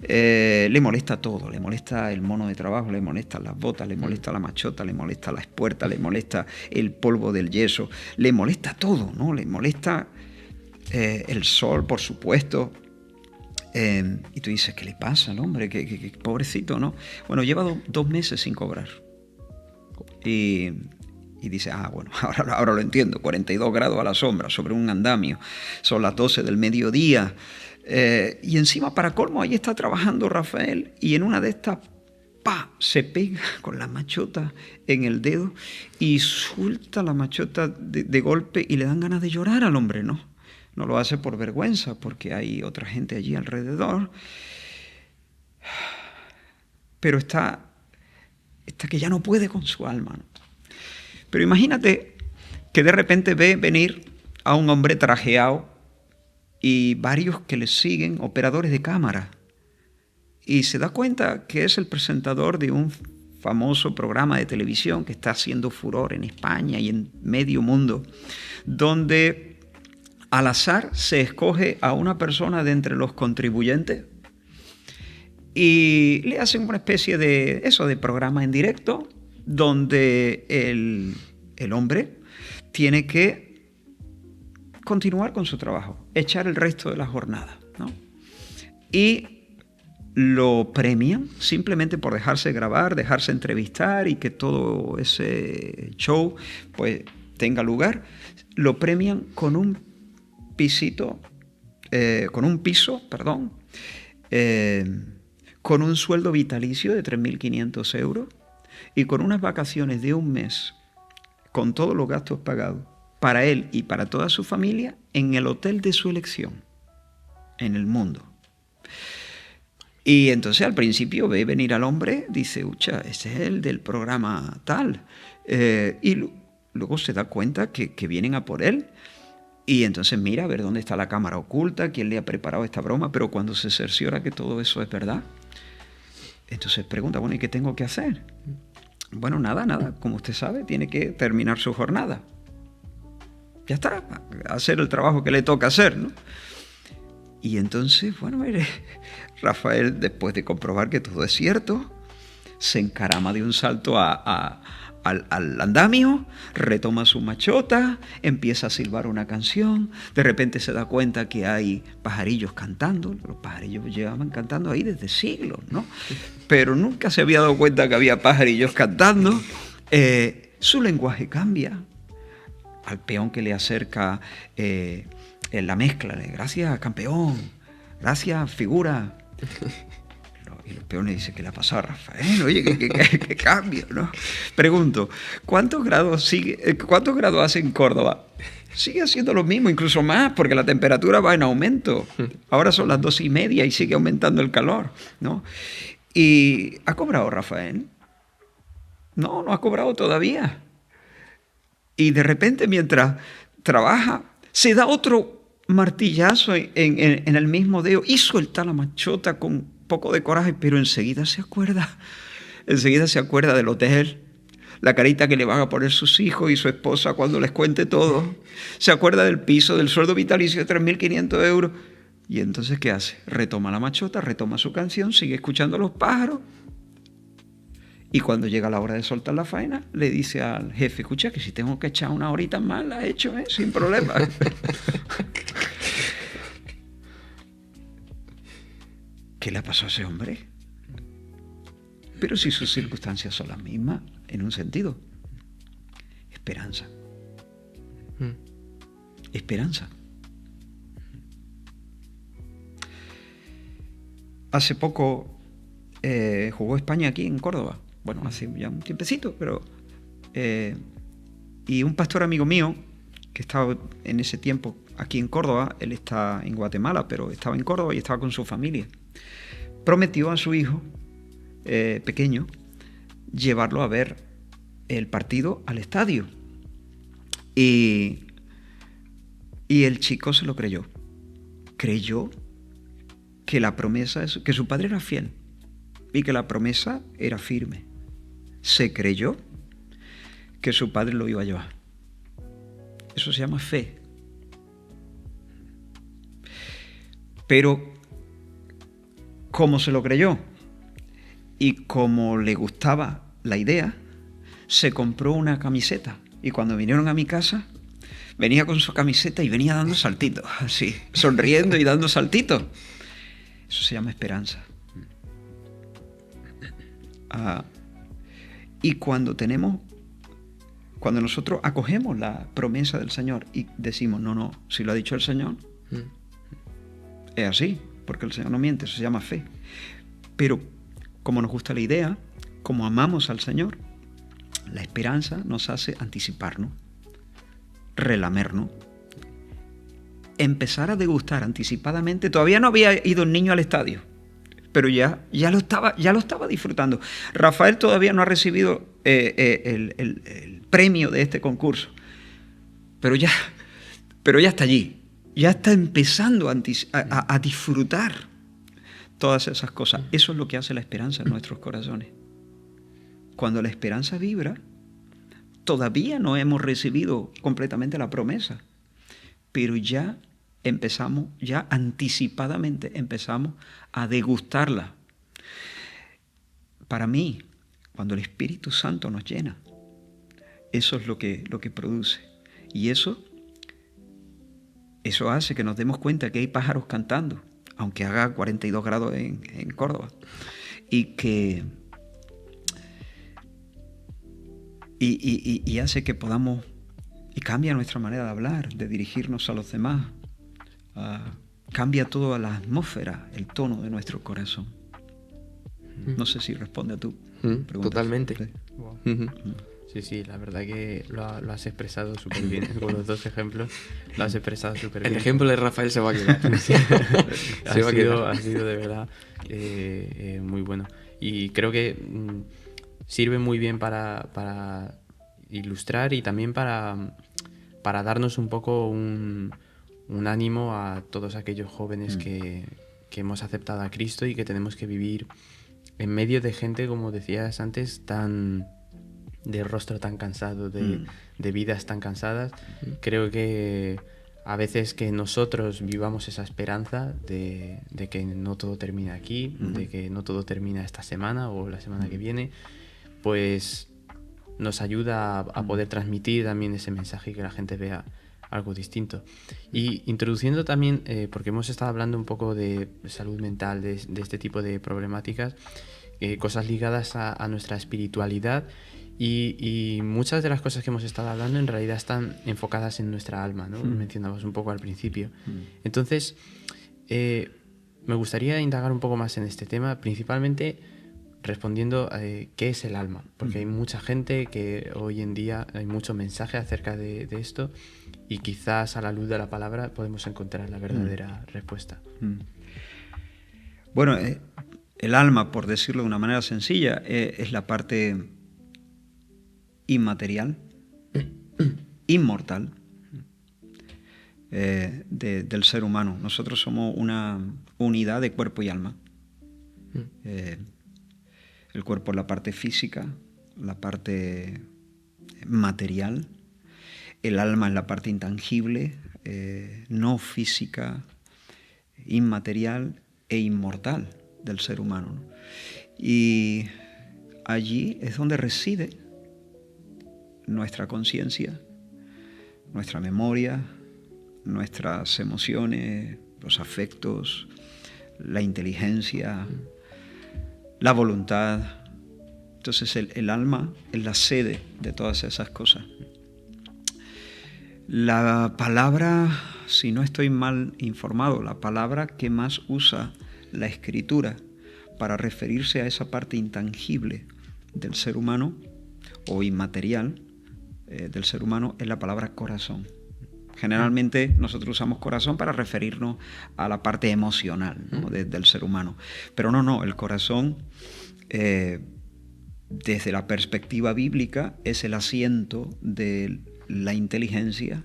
Le molesta todo, le molesta el mono de trabajo, le molestan las botas, le molesta la machota, le molesta la espuerta, le molesta el polvo del yeso, le molesta todo, ¿no? Le molesta el sol, por supuesto. Y tú dices, ¿qué le pasa al hombre? ¿Qué pobrecito, ¿no? Bueno, lleva 2 meses sin cobrar. Y dice, bueno, ahora lo entiendo, 42 grados a la sombra sobre un andamio, son las 12 del mediodía. Y encima, para colmo, ahí está trabajando Rafael y en una de estas, se pega con la machota en el dedo y suelta la machota de golpe y le dan ganas de llorar al hombre, ¿no? No lo hace por vergüenza porque hay otra gente allí alrededor. Pero está que ya no puede con su alma, ¿no? Pero imagínate que de repente ve venir a un hombre trajeado y varios que le siguen, operadores de cámara. Y se da cuenta que es el presentador de un famoso programa de televisión que está haciendo furor en España y en medio mundo, donde al azar se escoge a una persona de entre los contribuyentes y le hacen una especie de programa en directo donde el hombre tiene que continuar con su trabajo, echar el resto de la jornada, ¿no? Y lo premian simplemente por dejarse grabar, dejarse entrevistar y que todo ese show pues tenga lugar. Lo premian con un piso, con un sueldo vitalicio de 3.500 euros y con unas vacaciones de 1 mes, con todos los gastos pagados, para él y para toda su familia, en el hotel de su elección, en el mundo. Y entonces al principio ve venir al hombre, dice, ese es el del programa tal, y luego se da cuenta que vienen a por él. Y entonces mira a ver dónde está la cámara oculta, quién le ha preparado esta broma, pero cuando se cerciora que todo eso es verdad, entonces pregunta, bueno, ¿y qué tengo que hacer? Bueno, nada, como usted sabe, tiene que terminar su jornada. Ya está, hacer el trabajo que le toca hacer, ¿no? Y entonces, bueno, Rafael, después de comprobar que todo es cierto, se encarama de un salto al andamio, retoma su machota, empieza a silbar una canción, de repente se da cuenta que hay pajarillos cantando, los pajarillos llevaban cantando ahí desde siglos, ¿no? Pero nunca se había dado cuenta que había pajarillos cantando. Su lenguaje cambia. Al peón que le acerca en la mezcla, gracias campeón, gracias figura. Y los peones dicen, ¿qué le ha pasado a Rafael? Oye, ¿qué cambio, ¿no? Pregunto, ¿cuántos grados hace en Córdoba? Sigue haciendo lo mismo, incluso más, porque la temperatura va en aumento. Ahora son las 2:30 y sigue aumentando el calor, ¿no? ¿Y ha cobrado Rafael? No ha cobrado todavía. Y de repente, mientras trabaja, se da otro martillazo en el mismo dedo y suelta la machota con poco de coraje, pero enseguida se acuerda del hotel, la carita que le van a poner sus hijos y su esposa cuando les cuente todo, se acuerda del piso, del sueldo vitalicio de 3.500 euros, y entonces ¿qué hace? Retoma la machota, retoma su canción, sigue escuchando a los pájaros, Y cuando llega la hora de soltar la faena, le dice al jefe, escucha, que si tengo que echar una horita más, la he hecho, sin problema. ¿Qué le pasó a ese hombre? Pero si sus circunstancias son las mismas, en un sentido. Esperanza. Esperanza. Hace poco jugó España aquí en Córdoba. Bueno, hace ya un tiempecito, pero... y un pastor amigo mío, que estaba en ese tiempo aquí en Córdoba, él está en Guatemala, pero estaba en Córdoba y estaba con su familia, prometió a su hijo pequeño llevarlo a ver el partido al estadio. Y el chico se lo creyó. Creyó que la promesa, que su padre era fiel y que la promesa era firme. Se creyó que su padre lo iba a llevar. Eso se llama fe. Pero como se lo creyó y como le gustaba la idea, se compró una camiseta. Y cuando vinieron a mi casa, venía con su camiseta y venía dando saltitos, así, sonriendo y dando saltitos. Eso se llama esperanza. Y cuando nosotros acogemos la promesa del Señor y decimos, no, si lo ha dicho el Señor, es así, porque el Señor no miente, eso se llama fe. Pero como nos gusta la idea, como amamos al Señor, la esperanza nos hace anticiparnos, relamernos, empezar a degustar anticipadamente. Todavía no había ido el niño al estadio, pero ya lo estaba disfrutando. Rafael todavía no ha recibido el premio de este concurso, pero ya está allí, ya está empezando a disfrutar todas esas cosas. Eso es lo que hace la esperanza en nuestros corazones. Cuando la esperanza vibra, todavía no hemos recibido completamente la promesa, pero ya anticipadamente empezamos a degustarla. Para mí, cuando el Espíritu Santo nos llena, eso es lo que produce. Y eso hace que nos demos cuenta que hay pájaros cantando, aunque haga 42 grados en Córdoba. Y hace que podamos, y cambia nuestra manera de hablar, de dirigirnos a los demás. Cambia toda la atmósfera, el tono de nuestro corazón. No sé si responde a tu pregunta. Totalmente. Sí. Wow. Sí, la verdad que lo has expresado súper bien. Con los dos ejemplos lo has expresado súper bien. El ejemplo de Rafael se va a quedar. Sí. Ha sido de verdad muy bueno. Y creo que sirve muy bien para ilustrar y también para darnos un poco un ánimo a todos aquellos jóvenes que hemos aceptado a Cristo y que tenemos que vivir en medio de gente, como decías antes, de rostro tan cansado, de vidas tan cansadas. Creo que a veces que nosotros vivamos esa esperanza de que no todo termina aquí, de que no todo termina esta semana o la semana que viene, pues nos ayuda a poder transmitir también ese mensaje y que la gente vea algo distinto. Y introduciendo también, porque hemos estado hablando un poco de salud mental, de este tipo de problemáticas, cosas ligadas a nuestra espiritualidad, y muchas de las cosas que hemos estado hablando en realidad están enfocadas en nuestra alma, ¿no? Mencionabas un poco al principio. Entonces, me gustaría indagar un poco más en este tema, principalmente respondiendo qué es el alma, porque hay mucha gente que hoy en día hay mucho mensaje acerca de esto, y quizás a la luz de la palabra podemos encontrar la verdadera respuesta. Bueno, el alma, por decirlo de una manera sencilla, es la parte inmaterial, inmortal del ser humano. Nosotros somos una unidad de cuerpo y alma. El cuerpo es la parte física, la parte material. El alma es la parte intangible, no física, inmaterial e inmortal del ser humano, ¿no? Y allí es donde reside nuestra conciencia, nuestra memoria, nuestras emociones, los afectos, la inteligencia, la voluntad. Entonces el alma es la sede de todas esas cosas. La palabra, si no estoy mal informado, la palabra que más usa la Escritura para referirse a esa parte intangible del ser humano o inmaterial del ser humano es la palabra corazón. Generalmente nosotros usamos corazón para referirnos a la parte emocional, ¿no? del ser humano. Pero no, el corazón, desde la perspectiva bíblica, es el asiento de la inteligencia,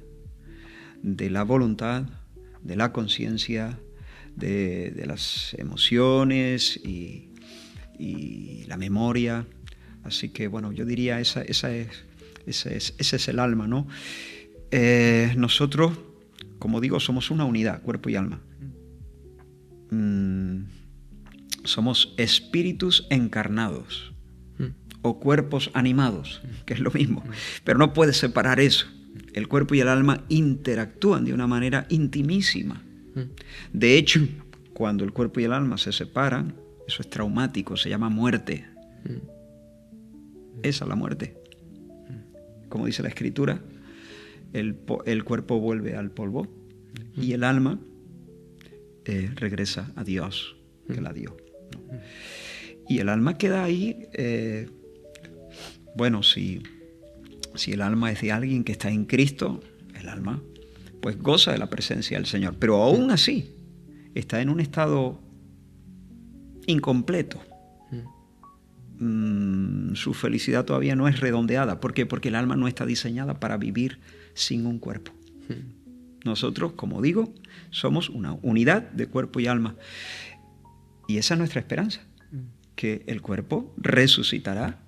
de la voluntad, de la conciencia, de las emociones y la memoria. Así que bueno, yo diría ese es el alma, ¿no? Nosotros, como digo, somos una unidad, cuerpo y alma. Somos espíritus encarnados o cuerpos animados, que es lo mismo. Pero no puedes separar eso. El cuerpo y el alma interactúan de una manera intimísima. De hecho, cuando el cuerpo y el alma se separan, eso es traumático, se llama muerte. Esa es la muerte. Como dice la Escritura, el cuerpo vuelve al polvo y el alma regresa a Dios, que la dio. Y el alma queda ahí, bueno, si el alma es de alguien que está en Cristo, el alma pues goza de la presencia del Señor, pero aún así está en un estado incompleto. Su felicidad todavía no es redondeada. ¿Por qué? Porque el alma no está diseñada para vivir sin un cuerpo. Nosotros, como digo, somos una unidad de cuerpo y alma. Y esa es nuestra esperanza, que el cuerpo resucitará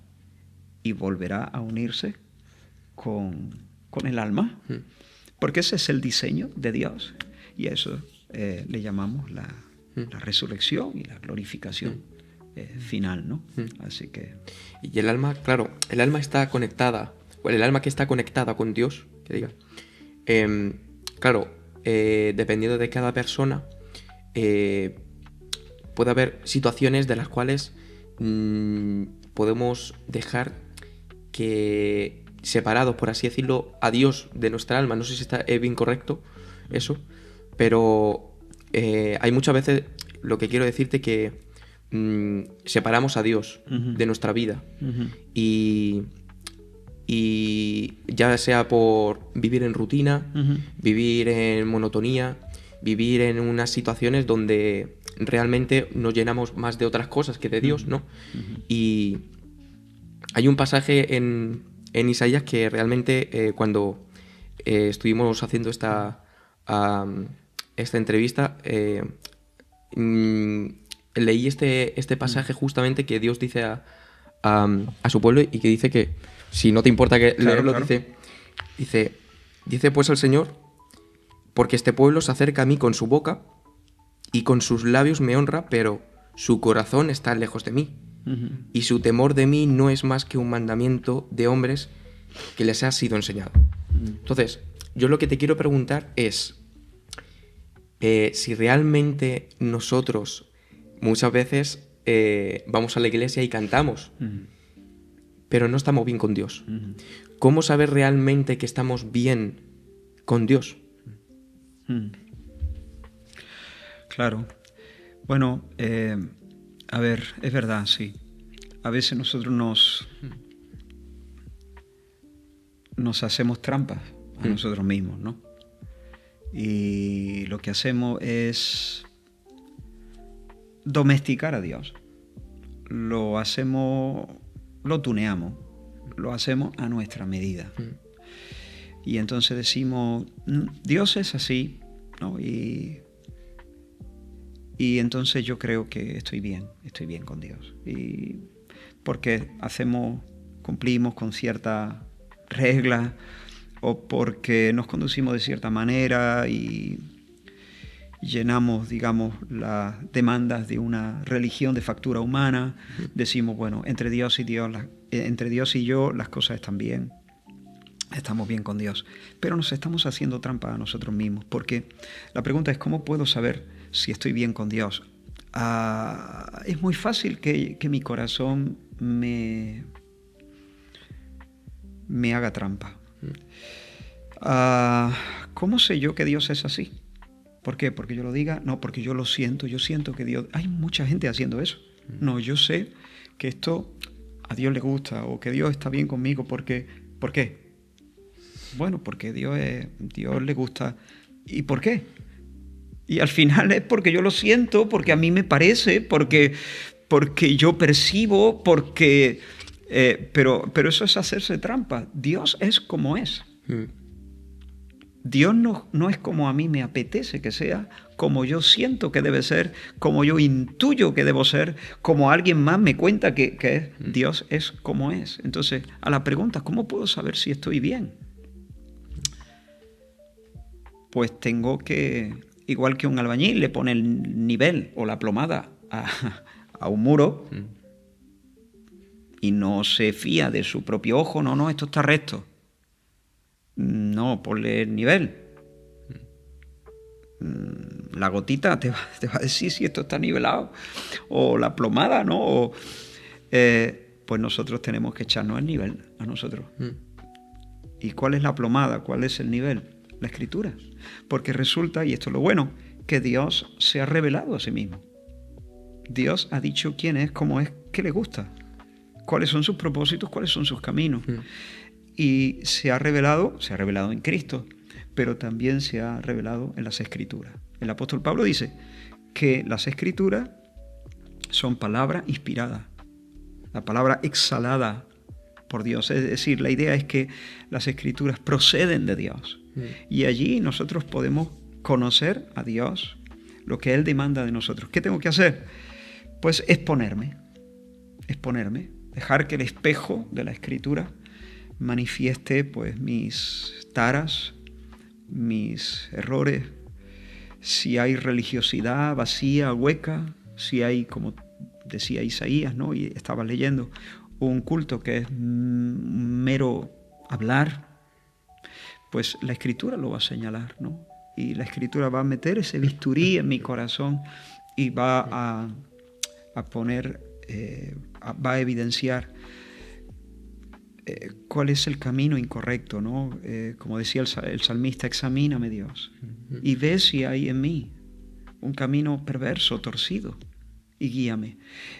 y volverá a unirse con el alma, porque ese es el diseño de Dios. Y a eso le llamamos la resurrección y la glorificación final, ¿no? Así que... Y el alma, claro, el alma está conectada, o el alma que está conectada con Dios, que diga, claro, dependiendo de cada persona, puede haber situaciones de las cuales podemos dejar que, separados, por así decirlo, a Dios de nuestra alma. No sé si está bien correcto eso, pero hay muchas veces, lo que quiero decirte, que separamos a Dios de nuestra vida, y ya sea por vivir en rutina, vivir en monotonía, vivir en unas situaciones donde realmente nos llenamos más de otras cosas que de Dios, ¿no? Y hay un pasaje en Isaías que realmente cuando estuvimos haciendo esta entrevista, leí este pasaje justamente, que Dios dice a su pueblo, y que dice que, si no te importa que leerlo, claro. Dice pues el Señor: porque este pueblo se acerca a mí con su boca y con sus labios me honra, pero su corazón está lejos de mí, y su temor de mí no es más que un mandamiento de hombres que les ha sido enseñado. Entonces, yo lo que te quiero preguntar es si realmente nosotros muchas veces vamos a la iglesia y cantamos, pero no estamos bien con Dios. ¿Cómo saber realmente que estamos bien con Dios? Claro. Bueno, a ver, es verdad, sí. A veces nosotros nos hacemos trampas a nosotros mismos, ¿no? Y lo que hacemos es domesticar a Dios. Lo tuneamos, lo hacemos a nuestra medida. Y entonces decimos, Dios es así, ¿no? Y entonces yo creo que estoy bien con Dios. Y porque cumplimos con ciertas reglas, o porque nos conducimos de cierta manera, y llenamos, digamos, las demandas de una religión de factura humana, decimos, bueno, entre Dios y yo las cosas están bien, estamos bien con Dios, pero nos estamos haciendo trampa a nosotros mismos, porque la pregunta es, ¿cómo puedo saber si estoy bien con Dios? Es muy fácil que mi corazón me haga trampa. ¿Cómo sé yo que Dios es así? ¿Por qué? ¿Porque yo lo diga? No, porque yo lo siento. Yo siento que Dios... Hay mucha gente haciendo eso. No, yo sé que esto a Dios le gusta o que Dios está bien conmigo porque... ¿Por qué? Bueno, porque Dios le gusta. ¿Y por qué? Y al final es porque yo lo siento, porque a mí me parece, porque yo percibo, porque... pero eso es hacerse trampa. Dios es como es. Dios no es como a mí me apetece que sea, como yo siento que debe ser, como yo intuyo que debo ser, como alguien más me cuenta que es. Dios es como es. Entonces, a la pregunta, ¿cómo puedo saber si estoy bien? Pues tengo que, igual que un albañil le pone el nivel o la plomada a un muro y no se fía de su propio ojo, no, esto está recto. No, ponle el nivel. La gotita te va a decir si esto está nivelado. O la plomada, ¿no? Pues nosotros tenemos que echarnos el nivel a nosotros. ¿Y cuál es la plomada? ¿Cuál es el nivel? La Escritura. Porque resulta, y esto es lo bueno, que Dios se ha revelado a sí mismo. Dios ha dicho quién es, cómo es, qué le gusta, cuáles son sus propósitos, cuáles son sus caminos. Y se ha revelado en Cristo, pero también se ha revelado en las Escrituras. El apóstol Pablo dice que las Escrituras son palabra inspirada, la palabra exhalada por Dios. Es decir, la idea es que las Escrituras proceden de Dios. Y allí nosotros podemos conocer a Dios, lo que Él demanda de nosotros. ¿Qué tengo que hacer? Pues exponerme, dejar que el espejo de la Escritura manifieste pues mis taras, mis errores, si hay religiosidad vacía, hueca, si hay, como decía Isaías, ¿no? Y estaba leyendo, un culto que es mero hablar, pues la Escritura lo va a señalar, ¿no? Y la Escritura va a meter ese bisturí en mi corazón y va a poner, va a evidenciar cuál es el camino incorrecto, ¿no? Como decía el salmista, examíname, Dios, y ve si hay en mí un camino perverso, torcido, y guíame.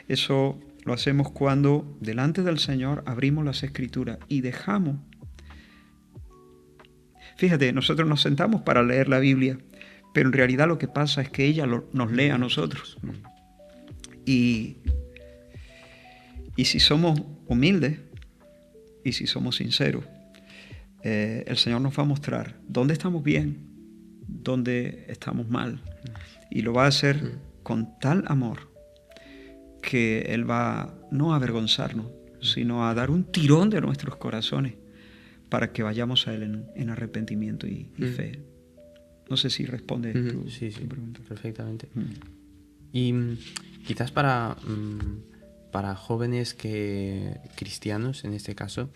Eso lo hacemos cuando delante del Señor abrimos las Escrituras y dejamos. Fíjate, nosotros nos sentamos para leer la Biblia, pero en realidad lo que pasa es que ella nos lee a nosotros. Y si somos humildes, y si somos sinceros, el Señor nos va a mostrar dónde estamos bien, dónde estamos mal. Y lo va a hacer con tal amor que Él va no a avergonzarnos, sino a dar un tirón de nuestros corazones para que vayamos a Él en arrepentimiento y fe. No sé si responde tu pregunta. Perfectamente. Y quizás para jóvenes cristianos, en este caso,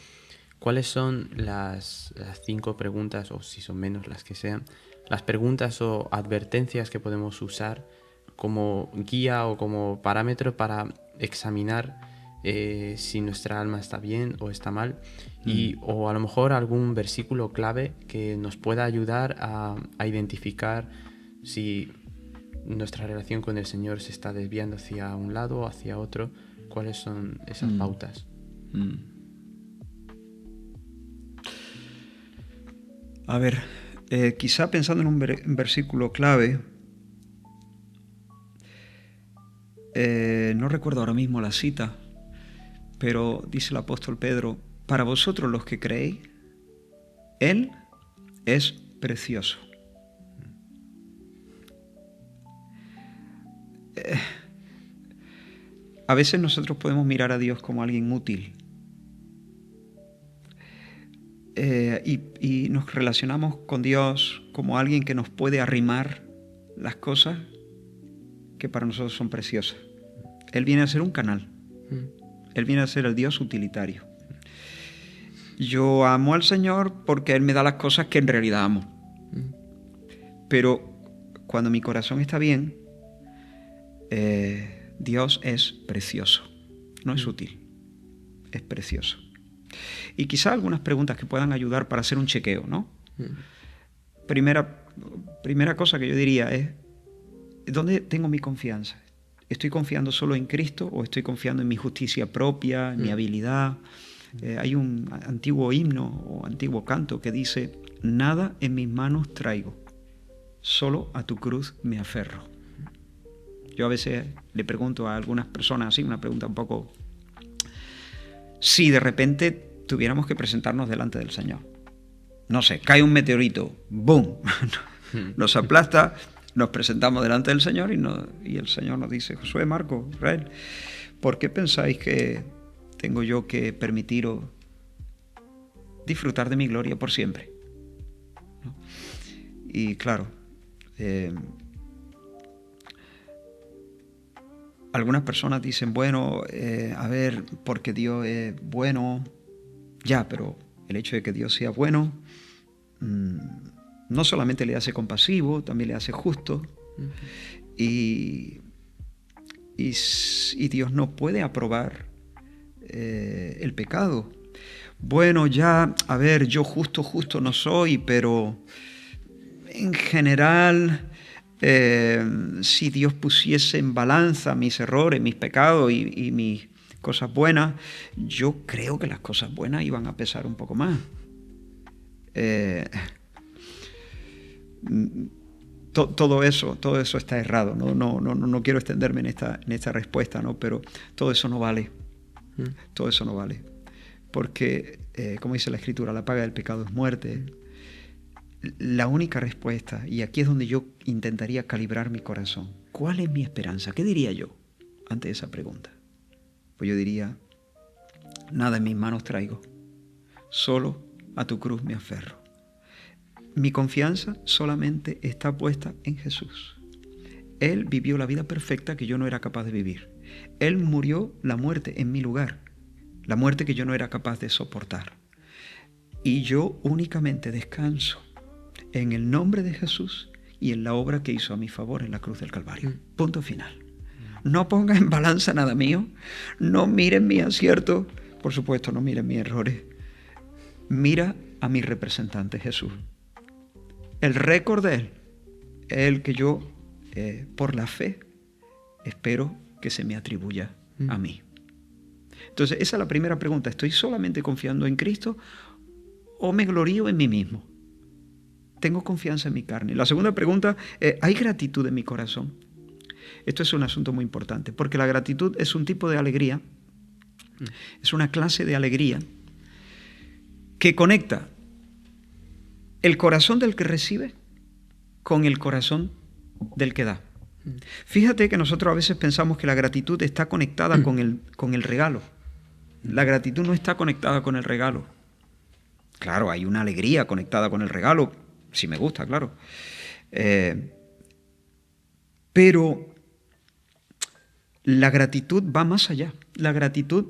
¿cuáles son las 5 preguntas, o si son menos las que sean, las preguntas o advertencias que podemos usar como guía o como parámetro para examinar si nuestra alma está bien o está mal? O a lo mejor algún versículo clave que nos pueda ayudar a identificar si nuestra relación con el Señor se está desviando hacia un lado o hacia otro. ¿Cuáles son esas pautas? A ver, quizá pensando en un versículo clave, no recuerdo ahora mismo la cita, pero dice el apóstol Pedro, para vosotros los que creéis, Él es precioso. A veces nosotros podemos mirar a Dios como alguien útil y nos relacionamos con Dios como alguien que nos puede arrimar las cosas que para nosotros son preciosas. Él viene a ser un canal. Él viene a ser el Dios utilitario. Yo amo al Señor porque Él me da las cosas que en realidad amo. Pero cuando mi corazón está bien, Dios es precioso. No es útil, es precioso. Y quizá algunas preguntas que puedan ayudar para hacer un chequeo, ¿no? Primera cosa que yo diría es, ¿dónde tengo mi confianza? ¿Estoy confiando solo en Cristo o estoy confiando en mi justicia propia, en mi habilidad? Hay un antiguo himno o antiguo canto que dice, nada en mis manos traigo, solo a tu cruz me aferro. Yo a veces le pregunto a algunas personas así, una pregunta un poco, si de repente tuviéramos que presentarnos delante del Señor, no sé, cae un meteorito, ¡boom!, nos aplasta, nos presentamos delante del Señor y el Señor nos dice, Josué, Marco, Israel, ¿por qué pensáis que tengo yo que permitiros disfrutar de mi gloria por siempre? ¿No? Y claro, algunas personas dicen, bueno, a ver, porque Dios es bueno, ya, pero el hecho de que Dios sea bueno no solamente le hace compasivo, también le hace justo. Y Dios no puede aprobar el pecado. Bueno, ya, a ver, yo justo no soy, pero en general, si Dios pusiese en balanza mis errores, mis pecados y mis cosas buenas, yo creo que las cosas buenas iban a pesar un poco más. Todo eso está errado. No quiero extenderme en esta respuesta, ¿no? Pero todo eso no vale. Todo eso no vale. Porque, como dice la Escritura, la paga del pecado es muerte. La única respuesta, y aquí es donde yo intentaría calibrar mi corazón, ¿cuál es mi esperanza? ¿Qué diría yo ante esa pregunta? Pues yo diría, nada en mis manos traigo, solo a tu cruz me aferro. Mi confianza solamente está puesta en Jesús. Él vivió la vida perfecta que yo no era capaz de vivir. Él murió la muerte en mi lugar, la muerte que yo no era capaz de soportar. Y yo únicamente descanso en el nombre de Jesús y en la obra que hizo a mi favor en la cruz del Calvario. Punto final. No pongas en balanza nada mío, no miren mis aciertos, por supuesto no miren mis errores. Mira a mi representante Jesús. El récord de Él es el que yo, por la fe, espero que se me atribuya a mí. Entonces, esa es la primera pregunta. ¿Estoy solamente confiando en Cristo o me glorío en mí mismo? ¿Tengo confianza en mi carne? La segunda pregunta, ¿hay gratitud en mi corazón? Esto es un asunto muy importante, porque la gratitud es un tipo de alegría, es una clase de alegría que conecta el corazón del que recibe con el corazón del que da. Fíjate que nosotros a veces pensamos que la gratitud está conectada con el regalo. La gratitud no está conectada con el regalo. Claro, hay una alegría conectada con el regalo, si me gusta, claro. Pero la gratitud va más allá. La gratitud,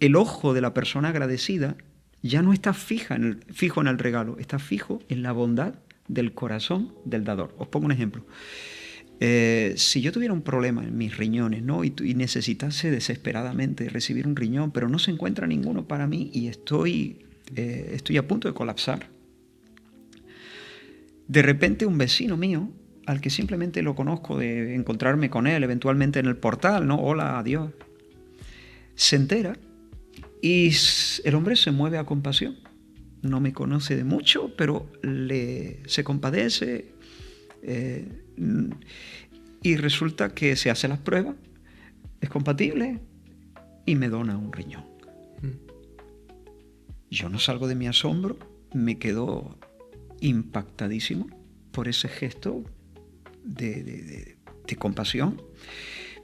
el ojo de la persona agradecida ya no está fijo en el regalo, está fijo en la bondad del corazón del dador. Os pongo un ejemplo. Si yo tuviera un problema en mis riñones, ¿no? y necesitase desesperadamente recibir un riñón, pero no se encuentra ninguno para mí y estoy a punto de colapsar, de repente un vecino mío, al que simplemente lo conozco de encontrarme con él eventualmente en el portal, ¿no? Hola, adiós, se entera y el hombre se mueve a compasión. No me conoce de mucho, pero se compadece y resulta que se hace las pruebas, es compatible y me dona un riñón. Yo no salgo de mi asombro, me quedo impactadísimo por ese gesto de compasión.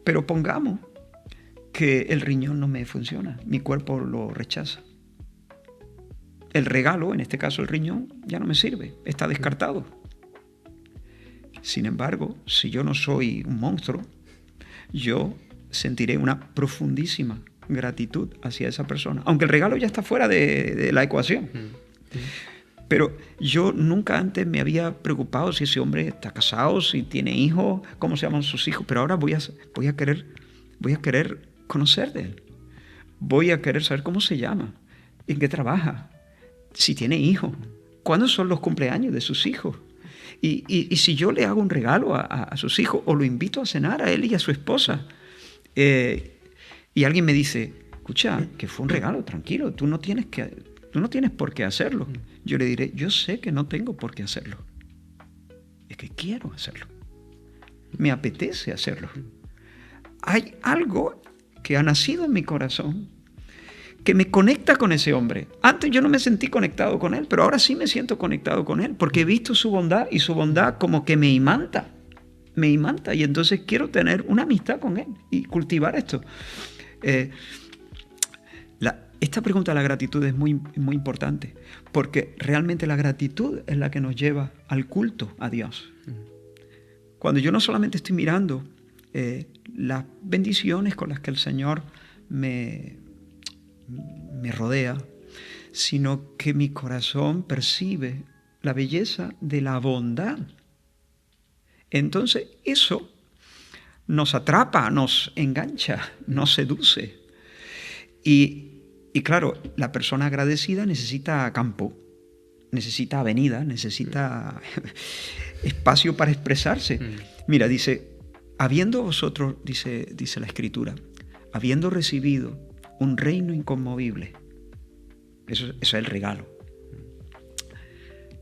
Pero pongamos que el riñón no me funciona, mi cuerpo lo rechaza. El regalo, en este caso el riñón, ya no me sirve, está descartado. Sin embargo, si yo no soy un monstruo, yo sentiré una profundísima gratitud hacia esa persona, aunque el regalo ya está fuera de la ecuación. Pero yo nunca antes me había preocupado si ese hombre está casado, si tiene hijos, cómo se llaman sus hijos, pero ahora voy a querer conocer de él. Voy a querer saber cómo se llama, en qué trabaja, si tiene hijos, cuándo son los cumpleaños de sus hijos. Y si yo le hago un regalo a sus hijos o lo invito a cenar a él y a su esposa, y alguien me dice, escucha, que fue un regalo, tranquilo, tú no tienes por qué hacerlo. Yo le diré, yo sé que no tengo por qué hacerlo. Es que quiero hacerlo. Me apetece hacerlo. Hay algo que ha nacido en mi corazón que me conecta con ese hombre. Antes yo no me sentí conectado con él, pero ahora sí me siento conectado con él, porque he visto su bondad y su bondad como que me imanta, y entonces quiero tener una amistad con él y cultivar esto. Esta pregunta de la gratitud es muy, muy importante, porque realmente la gratitud es la que nos lleva al culto a Dios. Cuando yo no solamente estoy mirando las bendiciones con las que el Señor me rodea, sino que mi corazón percibe la belleza de la bondad. Entonces eso nos atrapa, nos engancha, nos seduce. Y claro, la persona agradecida necesita campo, necesita avenida, necesita espacio para expresarse. Mira, dice, habiendo vosotros, dice la Escritura, habiendo recibido un reino inconmovible, eso es el regalo.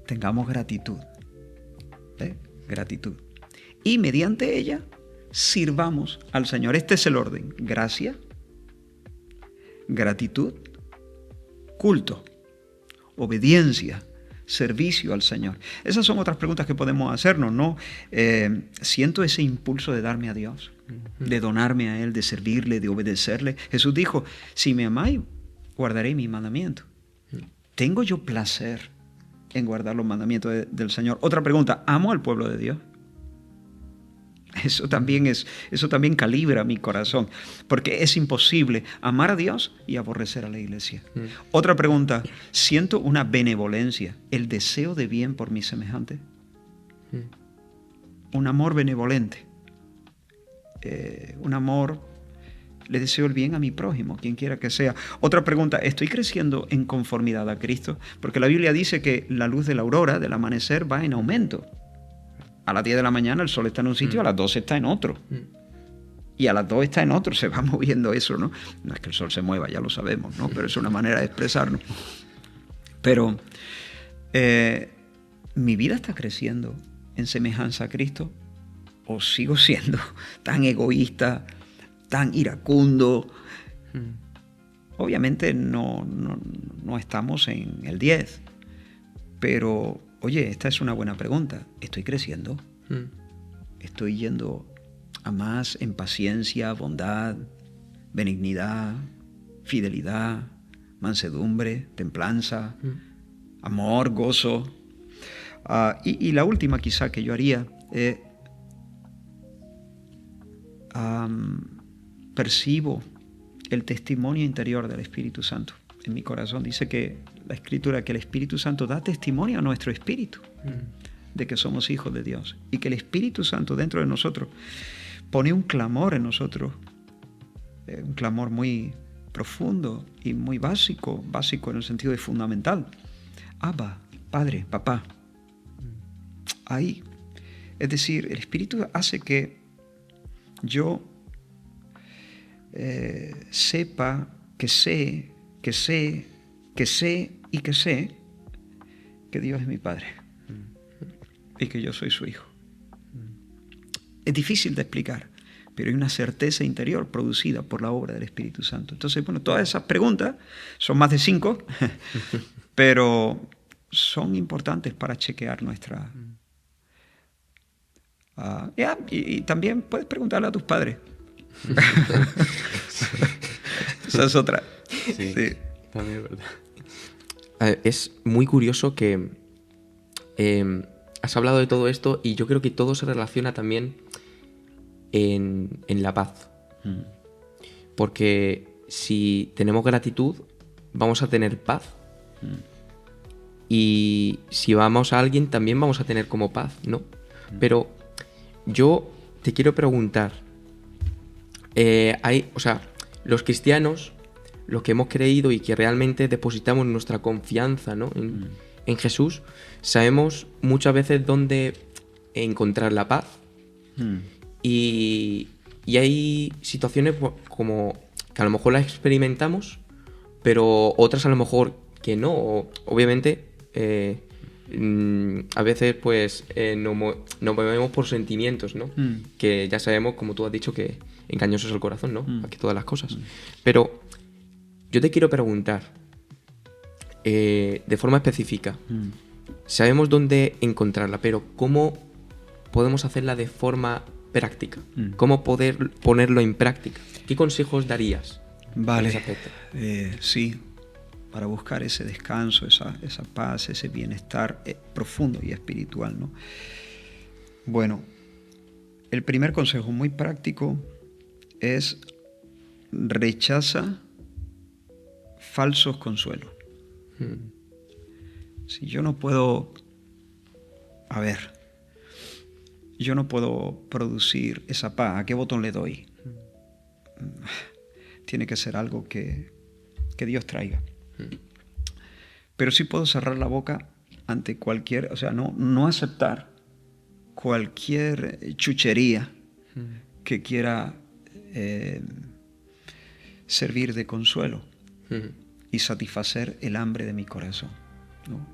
Tengamos gratitud, gratitud. Y mediante ella sirvamos al Señor. Este es el orden: gracia, gratitud, culto, obediencia, servicio al Señor. Esas son otras preguntas que podemos hacernos, ¿no? Siento ese impulso de darme a Dios, de donarme a Él, de servirle, de obedecerle. Jesús dijo, si me amáis, guardaré mis mandamientos. ¿Tengo yo placer en guardar los mandamientos del Señor? Otra pregunta, ¿amo al pueblo de Dios? Eso también calibra mi corazón, porque es imposible amar a Dios y aborrecer a la iglesia. Otra pregunta, ¿siento una benevolencia, el deseo de bien por mis semejantes? Un amor benevolente, un amor, le deseo el bien a mi prójimo, quien quiera que sea. Otra pregunta, ¿estoy creciendo en conformidad a Cristo? Porque la Biblia dice que la luz de la aurora, del amanecer, va en aumento. A las 10 de la mañana el sol está en un sitio, a las 12 está en otro. Y a las 2 está en otro, se va moviendo eso, ¿no? No es que el sol se mueva, ya lo sabemos, ¿no? Pero es una manera de expresarnos. Pero ¿mi vida está creciendo en semejanza a Cristo? ¿O sigo siendo tan egoísta, tan iracundo? Obviamente no estamos en el 10, pero oye, esta es una buena pregunta. ¿Estoy creciendo? ¿Estoy yendo a más en paciencia, bondad, benignidad, fidelidad, mansedumbre, templanza, amor, gozo? Y la última quizá que yo haría, percibo el testimonio interior del Espíritu Santo en mi corazón. Dice que la Escritura, que el Espíritu Santo da testimonio a nuestro espíritu de que somos hijos de Dios, y que el Espíritu Santo dentro de nosotros pone un clamor en nosotros, un clamor muy profundo y muy básico en el sentido de fundamental. Abba, Padre, Papá. Ahí. Es decir, el Espíritu hace que yo sepa, que sé que Dios es mi Padre y que yo soy su Hijo. Es difícil de explicar, pero hay una certeza interior producida por la obra del Espíritu Santo. Entonces, bueno, todas esas preguntas son más de 5, pero son importantes para chequear nuestra... y también puedes preguntarle a tus padres. Esa es otra. Sí, también es verdad. Es muy curioso que has hablado de todo esto y yo creo que todo se relaciona también en la paz. Porque si tenemos gratitud, vamos a tener paz. Y si vamos a alguien, también vamos a tener como paz, ¿no? Pero yo te quiero preguntar, los cristianos, los que hemos creído y que realmente depositamos nuestra confianza, ¿no? en Jesús, sabemos muchas veces dónde encontrar la paz. Y hay situaciones como que a lo mejor las experimentamos, pero otras a lo mejor que no. Obviamente, a veces pues nos movemos por sentimientos, ¿no? Que ya sabemos, como tú has dicho, que engañoso es el corazón, ¿no? Más que todas las cosas. Pero yo te quiero preguntar, de forma específica, sabemos dónde encontrarla, pero ¿cómo podemos hacerla de forma práctica? ¿Cómo poder ponerlo en práctica? ¿Qué consejos darías en ese aspecto? Sí, para buscar ese descanso, esa paz, ese bienestar profundo y espiritual, ¿no? Bueno, el primer consejo muy práctico es rechaza falsos consuelos. Si yo no puedo, yo no puedo producir esa paz, ¿a qué botón le doy? Tiene que ser algo que Dios traiga. Pero sí puedo cerrar la boca ante cualquier, no aceptar cualquier chuchería que quiera servir de consuelo y satisfacer el hambre de mi corazón, ¿no?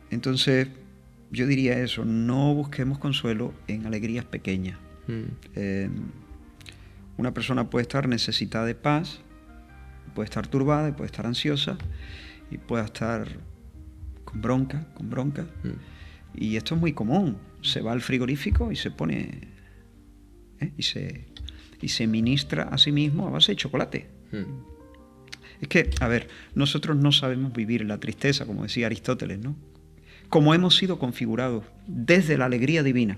Entonces, yo diría eso, no busquemos consuelo en alegrías pequeñas. Una persona puede estar necesitada de paz, puede estar turbada, puede estar ansiosa y puede estar con bronca. Y esto es muy común. Se va al frigorífico y se pone y se ministra a sí mismo a base de chocolate. Es que, nosotros no sabemos vivir en la tristeza, como decía Aristóteles, ¿no? Como hemos sido configurados desde la alegría divina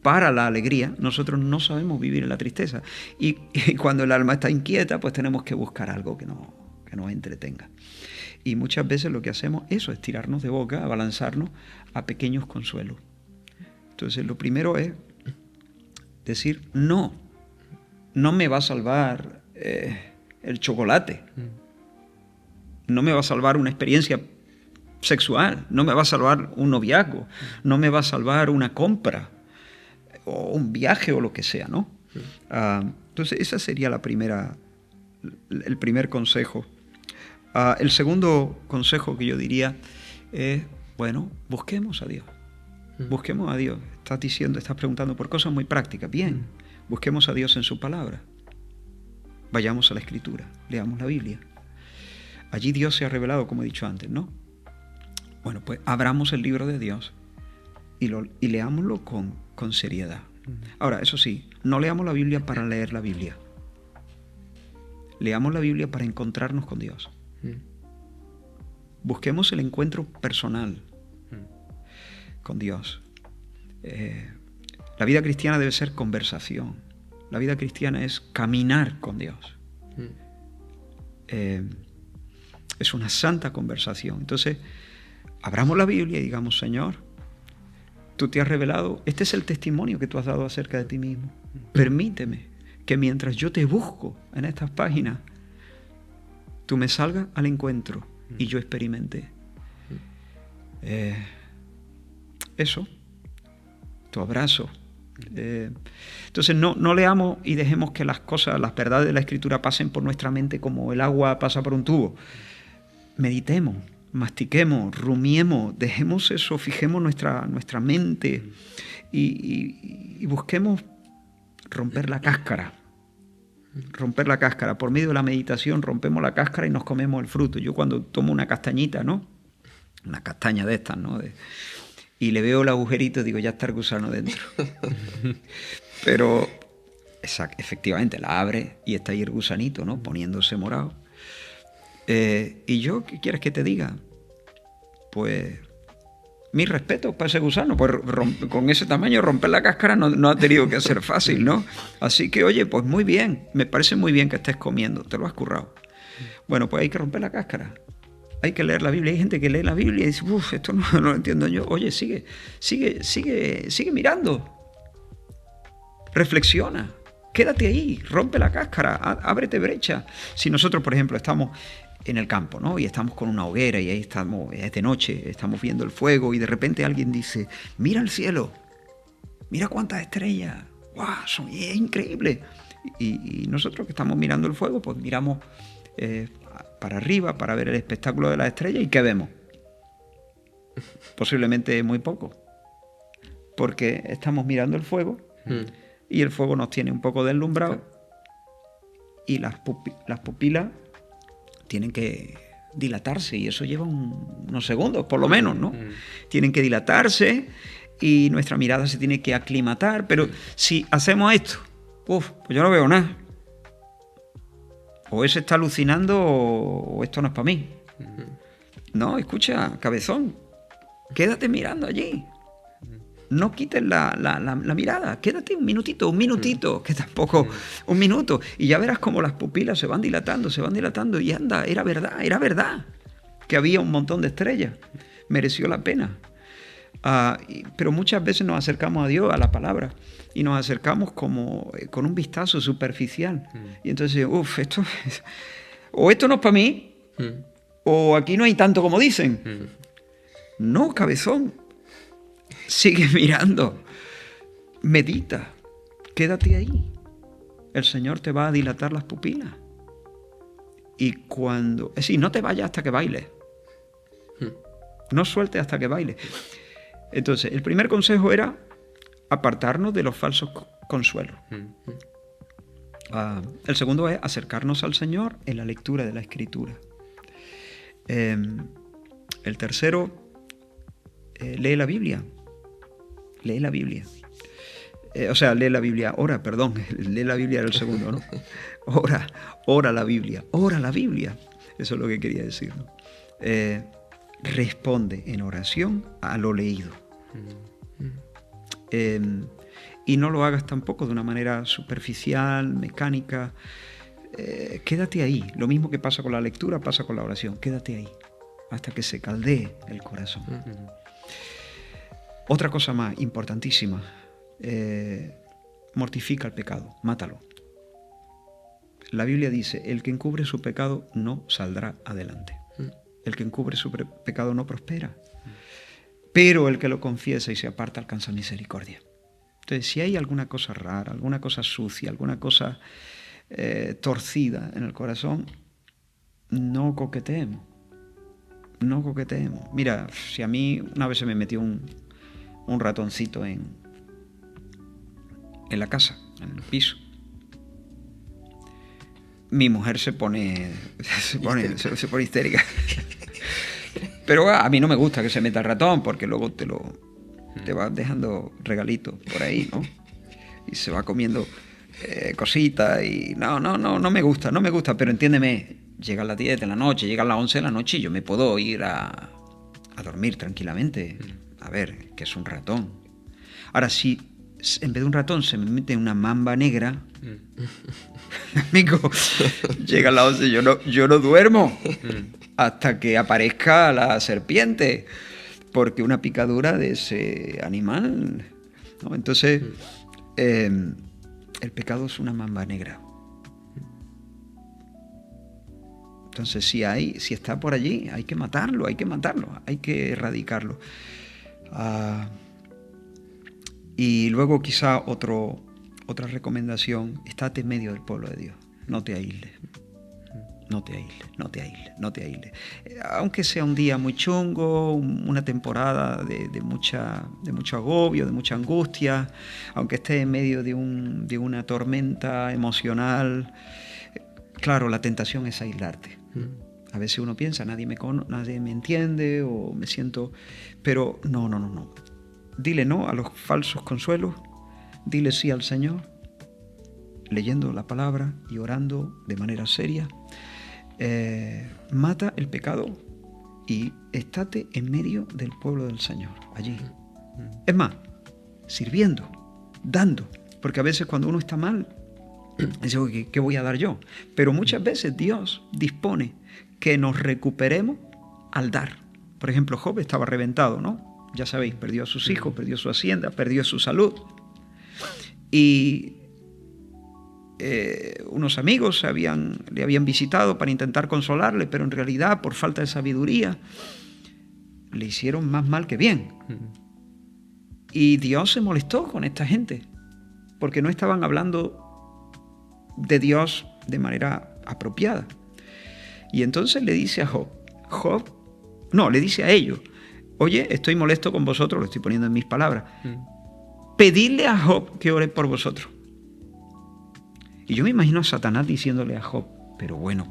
para la alegría, nosotros no sabemos vivir en la tristeza. Y cuando el alma está inquieta, pues tenemos que buscar algo que nos entretenga. Y muchas veces lo que hacemos eso es tirarnos de boca, abalanzarnos a pequeños consuelos. Entonces, lo primero es decir, no me va a salvar el chocolate. No me va a salvar una experiencia sexual. No me va a salvar un noviazgo. No me va a salvar una compra o un viaje o lo que sea, ¿no? Entonces, esa sería el primer consejo. El segundo consejo que yo diría es, busquemos a Dios. Busquemos a Dios. Estás preguntando por cosas muy prácticas. Bien, busquemos a Dios en su palabra. Vayamos a la Escritura, leamos la Biblia. Allí Dios se ha revelado, como he dicho antes, ¿no? Bueno, pues abramos el libro de Dios y leámoslo con seriedad. Ahora, eso sí, no leamos la Biblia para leer la Biblia. Leamos la Biblia para encontrarnos con Dios. Busquemos el encuentro personal con Dios. La vida cristiana debe ser conversación. La vida cristiana es caminar con Dios. Es una santa conversación. Entonces, abramos la Biblia y digamos, Señor, tú te has revelado, este es el testimonio que tú has dado acerca de ti mismo. Permíteme que mientras yo te busco en estas páginas, tú me salgas al encuentro y yo experimente eso, tu abrazo. Entonces no leamos y dejemos que las verdades de la Escritura pasen por nuestra mente como el agua pasa por un tubo. Meditemos, mastiquemos, rumiemos, dejemos eso, fijemos nuestra mente y busquemos romper la cáscara. Romper la cáscara. Por medio de la meditación rompemos la cáscara y nos comemos el fruto. Yo cuando tomo una castañita, ¿no? Una castaña de estas, ¿no? Y le veo el agujerito, digo, ya está el gusano dentro. Pero efectivamente la abre y está ahí el gusanito, ¿no? Poniéndose morado. Y yo, ¿qué quieres que te diga? Pues mis respetos para ese gusano, pues con ese tamaño romper la cáscara no ha tenido que ser fácil, ¿no? Así que, oye, pues muy bien, me parece muy bien que estés comiendo, te lo has currado. Bueno, pues hay que romper la cáscara, hay que leer la Biblia. Hay gente que lee la Biblia y dice, uff, esto no lo entiendo yo. Oye, sigue mirando, reflexiona, quédate ahí, rompe la cáscara, ábrete brecha. Si nosotros, por ejemplo, estamos en el campo, ¿no? Y estamos con una hoguera y ahí estamos, es de noche, estamos viendo el fuego y de repente alguien dice, mira el cielo, mira cuántas estrellas, ¡guau! Es increíble. Y nosotros que estamos mirando el fuego, pues miramos para arriba para ver el espectáculo de las estrellas y ¿qué vemos? Posiblemente muy poco, porque estamos mirando el fuego y el fuego nos tiene un poco deslumbrado y las pupilas tienen que dilatarse y eso lleva unos segundos, por lo menos, ¿no? Tienen que dilatarse y nuestra mirada se tiene que aclimatar, pero si hacemos esto, pues yo no veo nada. O ese está alucinando o esto no es para mí. No, escucha, cabezón, quédate mirando allí. No quites la mirada, quédate un minutito, que tampoco un minuto, y ya verás cómo las pupilas se van dilatando, y anda, era verdad, que había un montón de estrellas, mereció la pena. Pero muchas veces nos acercamos a Dios, a la palabra, y nos acercamos como con un vistazo superficial, y entonces, esto no es para mí, o aquí no hay tanto como dicen. No, cabezón. Sigue mirando, medita, quédate ahí. El Señor te va a dilatar las pupilas. Y cuando... Es decir, no te vayas hasta que bailes. No sueltes hasta que bailes. Entonces, el primer consejo era apartarnos de los falsos consuelos. El segundo es acercarnos al Señor en la lectura de la Escritura. El tercero, lee la Biblia. Lee la Biblia. Lee la Biblia. Lee la Biblia era el segundo, ¿no? Ora la Biblia. Ora la Biblia. Eso es lo que quería decir, ¿no? Responde en oración a lo leído. Y no lo hagas tampoco de una manera superficial, mecánica. Quédate ahí. Lo mismo que pasa con la lectura, pasa con la oración. Quédate ahí hasta que se caldee el corazón. Otra cosa más importantísima, mortifica el pecado, mátalo. La Biblia dice, el que encubre su pecado no saldrá adelante. El que encubre su pecado no prospera. Pero el que lo confiesa y se aparta alcanza misericordia. Entonces, si hay alguna cosa rara, alguna cosa sucia, alguna cosa torcida en el corazón, no coqueteemos. No coqueteemos. Mira, si a mí una vez se me metió un ratoncito en la casa, en el piso. Mi mujer se pone histérica. Pero a mí no me gusta que se meta el ratón porque luego te va dejando regalitos por ahí, ¿no? Y se va comiendo cositas y no me gusta, pero entiéndeme, llega a las 10 de la noche, llega a las 11 de la noche y yo me puedo ir a dormir tranquilamente. A ver, que es un ratón. Ahora, si en vez de un ratón se me mete una mamba negra, amigo, llega a las 11, yo no duermo hasta que aparezca la serpiente, porque una picadura de ese animal, ¿no? Entonces, el pecado es una mamba negra. Entonces, si está por allí, hay que matarlo, hay que erradicarlo. Y luego quizá otra recomendación, estate en medio del pueblo de Dios, no te aísles. Aunque sea un día muy chungo, una temporada de mucho agobio, de mucha angustia, aunque estés en medio de una tormenta emocional, claro, la tentación es aislarte. A veces uno piensa, nadie me entiende o me siento... Pero no. Dile no a los falsos consuelos, dile sí al Señor, leyendo la palabra y orando de manera seria. Mata el pecado y estate en medio del pueblo del Señor, allí. Es más, sirviendo, dando, porque a veces cuando uno está mal, dice, ¿qué voy a dar yo? Pero muchas veces Dios dispone que nos recuperemos al dar. Por ejemplo, Job estaba reventado, ¿no? Ya sabéis, perdió a sus hijos, perdió su hacienda, perdió su salud. Y unos amigos le habían visitado para intentar consolarle, pero en realidad, por falta de sabiduría, le hicieron más mal que bien. Y Dios se molestó con esta gente, porque no estaban hablando de Dios de manera apropiada. Y entonces le dice a le dice a ellos, oye, estoy molesto con vosotros, lo estoy poniendo en mis palabras, pedidle a Job que ore por vosotros. Y yo me imagino a Satanás diciéndole a Job, pero bueno,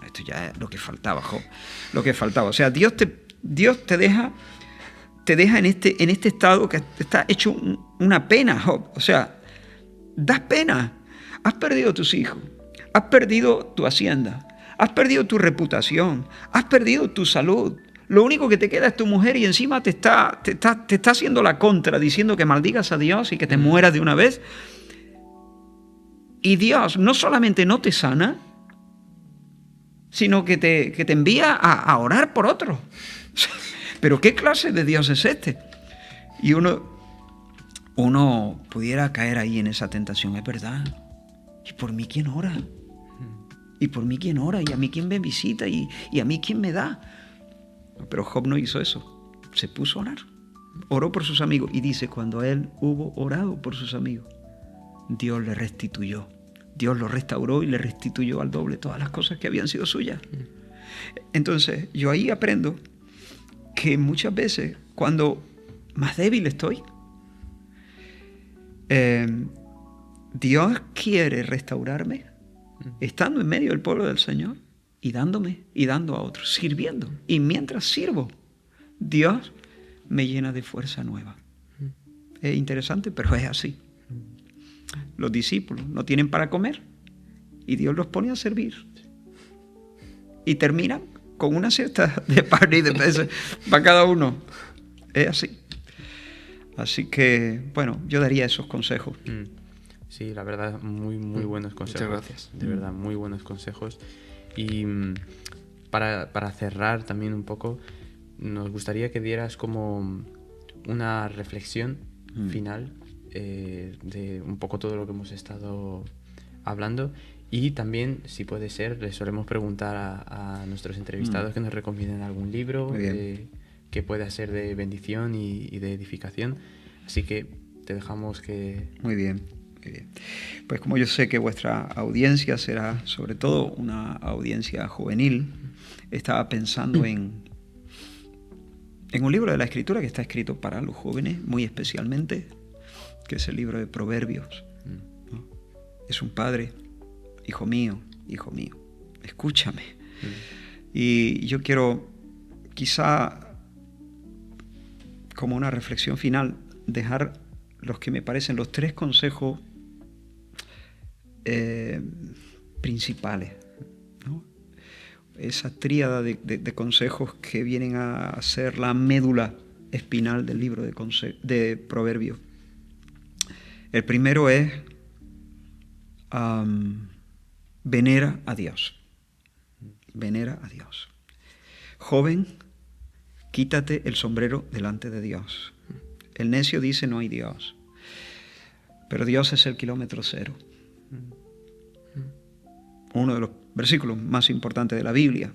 esto ya es lo que faltaba, Job, lo que faltaba. O sea, Dios te deja en este estado que está hecho una pena, Job. O sea, das pena. Has perdido tus hijos, has perdido tu hacienda, has perdido tu reputación, has perdido tu salud. Lo único que te queda es tu mujer y encima te está haciendo la contra, diciendo que maldigas a Dios y que te mueras de una vez. Y Dios no solamente no te sana, sino que te envía a orar por otros. Pero ¿qué clase de Dios es este? Y uno pudiera caer ahí en esa tentación, es verdad. ¿Y por mí quién ora? ¿Y por mí quién ora? ¿Y a mí quién me visita? ¿Y a mí quién me da? Pero Job no hizo eso. Se puso a orar. Oró por sus amigos. Y dice, cuando él hubo orado por sus amigos, Dios le restituyó. Dios lo restauró y le restituyó al doble todas las cosas que habían sido suyas. Entonces, yo ahí aprendo que muchas veces, cuando más débil estoy, Dios quiere restaurarme estando en medio del pueblo del Señor y dándome y dando a otros, sirviendo. Y mientras sirvo, Dios me llena de fuerza nueva. Es interesante, pero es así. Los discípulos no tienen para comer y Dios los pone a servir. Y terminan con una cesta de pan y de peces para cada uno. Es así. Así que, bueno, yo daría esos consejos. Sí, la verdad, muy buenos consejos. Muchas gracias. De verdad, muy buenos consejos. Y para cerrar también un poco, nos gustaría que dieras como una reflexión final de un poco todo lo que hemos estado hablando. Y también, si puede ser, le solemos preguntar a nuestros entrevistados que nos recomienden algún libro que pueda ser de bendición y de edificación. Así que te dejamos que... Muy bien. Pues como yo sé que vuestra audiencia será sobre todo una audiencia juvenil, estaba pensando en un libro de la Escritura que está escrito para los jóvenes, muy especialmente, que es el libro de Proverbios. ¿No? Es un padre, hijo mío, escúchame. Y yo quiero, quizá como una reflexión final, dejar los que me parecen los 3 consejos principales, ¿no? Esa tríada de consejos que vienen a ser la médula espinal del libro de Proverbios. El primero es venera a Dios. Venera a Dios. Joven, quítate el sombrero delante de Dios. El necio dice no hay Dios, pero Dios es el kilómetro cero. Uno de los versículos más importantes de la Biblia,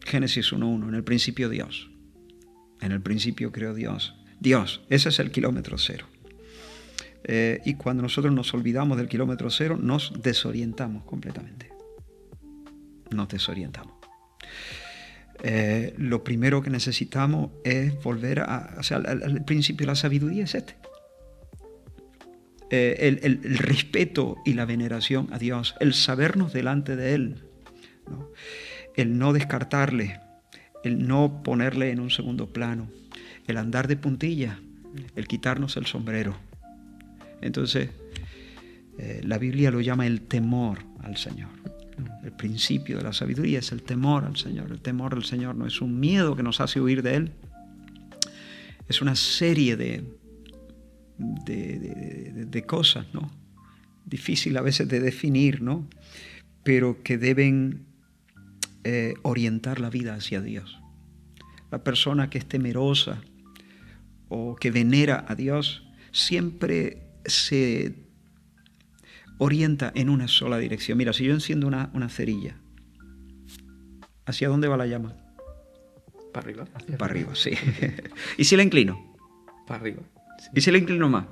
Génesis 1:1, en el principio Dios. En el principio creó Dios. Dios, ese es el kilómetro cero. Y cuando nosotros nos olvidamos del kilómetro cero, nos desorientamos completamente. Nos desorientamos. Lo primero que necesitamos es volver al principio de la sabiduría es este. El respeto y la veneración a Dios, el sabernos delante de Él, ¿no? El no descartarle, el no ponerle en un segundo plano, el andar de puntilla, el quitarnos el sombrero. Entonces, la Biblia lo llama el temor al Señor. El principio de la sabiduría es el temor al Señor. El temor al Señor no es un miedo que nos hace huir de Él. Es una serie de cosas, ¿no? Difícil a veces de definir, ¿no? Pero que deben orientar la vida hacia Dios. La persona que es temerosa o que venera a Dios siempre se orienta en una sola dirección. Mira, si yo enciendo una cerilla, ¿hacia dónde va la llama? Para arriba. Para arriba, sí. ¿Y si la inclino? Para arriba. Sí. ¿Y si la inclino más?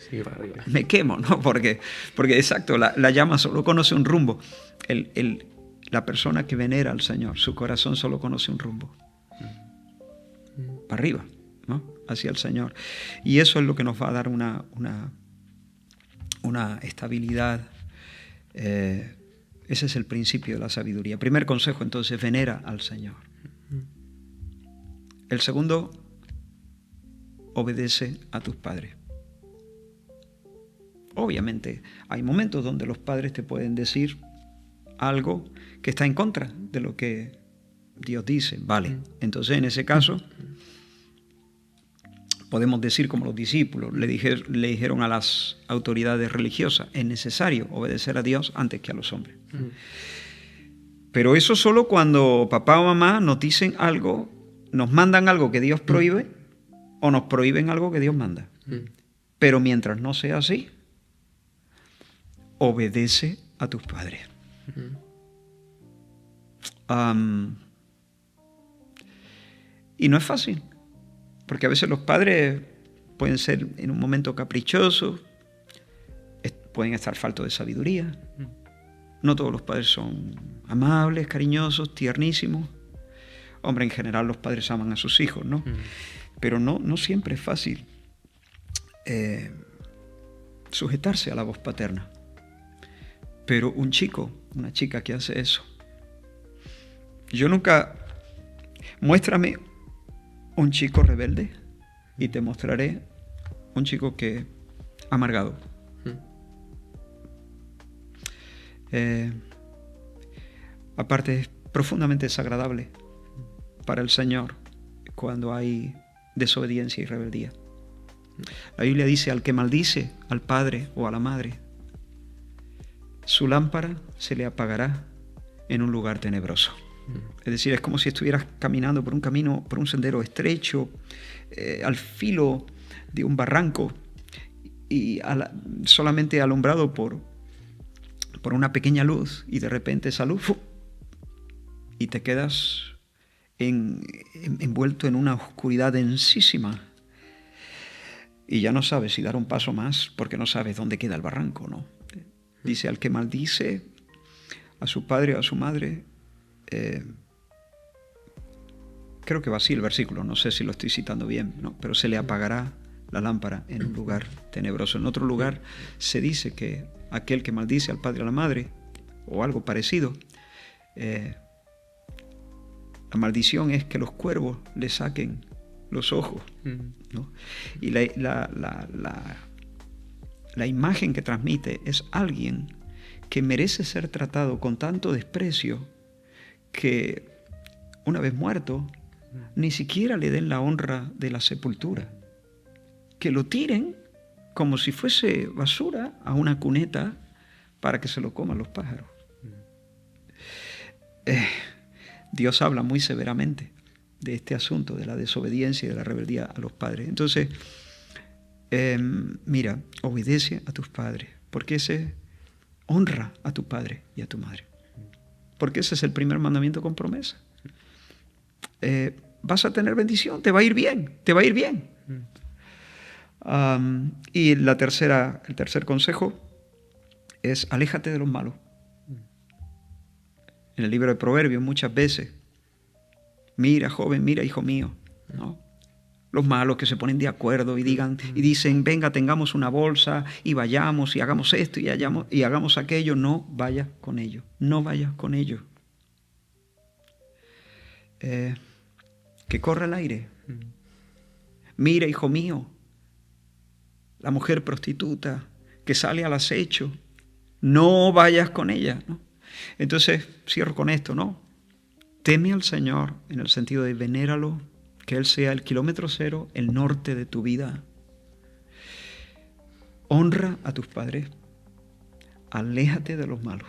Sí, para arriba. Me quemo, ¿no? Porque exacto, la llama solo conoce un rumbo. La persona que venera al Señor, su corazón solo conoce un rumbo. Para arriba, ¿no? Hacia el Señor. Y eso es lo que nos va a dar una estabilidad. Ese es el principio de la sabiduría. Primer consejo, entonces, venera al Señor. El segundo, obedece a tus padres. Obviamente, hay momentos donde los padres te pueden decir algo que está en contra de lo que Dios dice. Vale, entonces en ese caso podemos decir como los discípulos le dijeron a las autoridades religiosas, es necesario obedecer a Dios antes que a los hombres. Pero eso solo cuando papá o mamá nos dicen algo, nos mandan algo que Dios prohíbe o nos prohíben algo que Dios manda. Pero mientras no sea así, obedece a tus padres. Y no es fácil, porque a veces los padres pueden ser en un momento caprichosos, pueden estar faltos de sabiduría. No todos los padres son amables, cariñosos, tiernísimos. Hombre, en general los padres aman a sus hijos, ¿no? Pero no siempre es fácil sujetarse a la voz paterna. Pero un chico, una chica que hace eso, muéstrame un chico rebelde y te mostraré un chico que amargado. Aparte es profundamente desagradable para el Señor cuando hay desobediencia y rebeldía. La Biblia dice, al que maldice al padre o a la madre, su lámpara se le apagará en un lugar tenebroso. Es decir, es como si estuvieras caminando por un camino, por un sendero estrecho, al filo de un barranco y solamente alumbrado por una pequeña luz, y de repente esa luz y te quedas envuelto en una oscuridad densísima y ya no sabes si dar un paso más porque no sabes dónde queda el barranco, ¿no? Dice, al que maldice a su padre o a su madre, creo que va así el versículo, no sé si lo estoy citando bien, ¿no? Pero se le apagará la lámpara en un lugar tenebroso. En otro lugar se dice que aquel que maldice al padre o a la madre, o algo parecido, la maldición es que los cuervos le saquen los ojos, ¿no? Y la imagen que transmite es alguien que merece ser tratado con tanto desprecio que una vez muerto ni siquiera le den la honra de la sepultura, que lo tiren como si fuese basura a una cuneta para que se lo coman los pájaros. Dios habla muy severamente de este asunto de la desobediencia y de la rebeldía a los padres. Entonces, mira, obedece a tus padres, porque honra a tu padre y a tu madre, porque ese es el primer mandamiento con promesa. Vas a tener bendición, te va a ir bien, te va a ir bien. Y el tercer consejo es aléjate de los malos. En el libro de Proverbios muchas veces, mira joven, mira hijo mío, ¿no? Los malos que se ponen de acuerdo y dicen, venga, tengamos una bolsa y vayamos y hagamos esto y hagamos aquello. No vayas con ellos, no vayas con ellos. Que corra el aire. Mira, hijo mío, la mujer prostituta que sale al acecho, no vayas con ella, ¿no? Entonces, cierro con esto, ¿no? Teme al Señor en el sentido de venéralo, que Él sea el kilómetro cero, el norte de tu vida. Honra a tus padres, aléjate de los malos.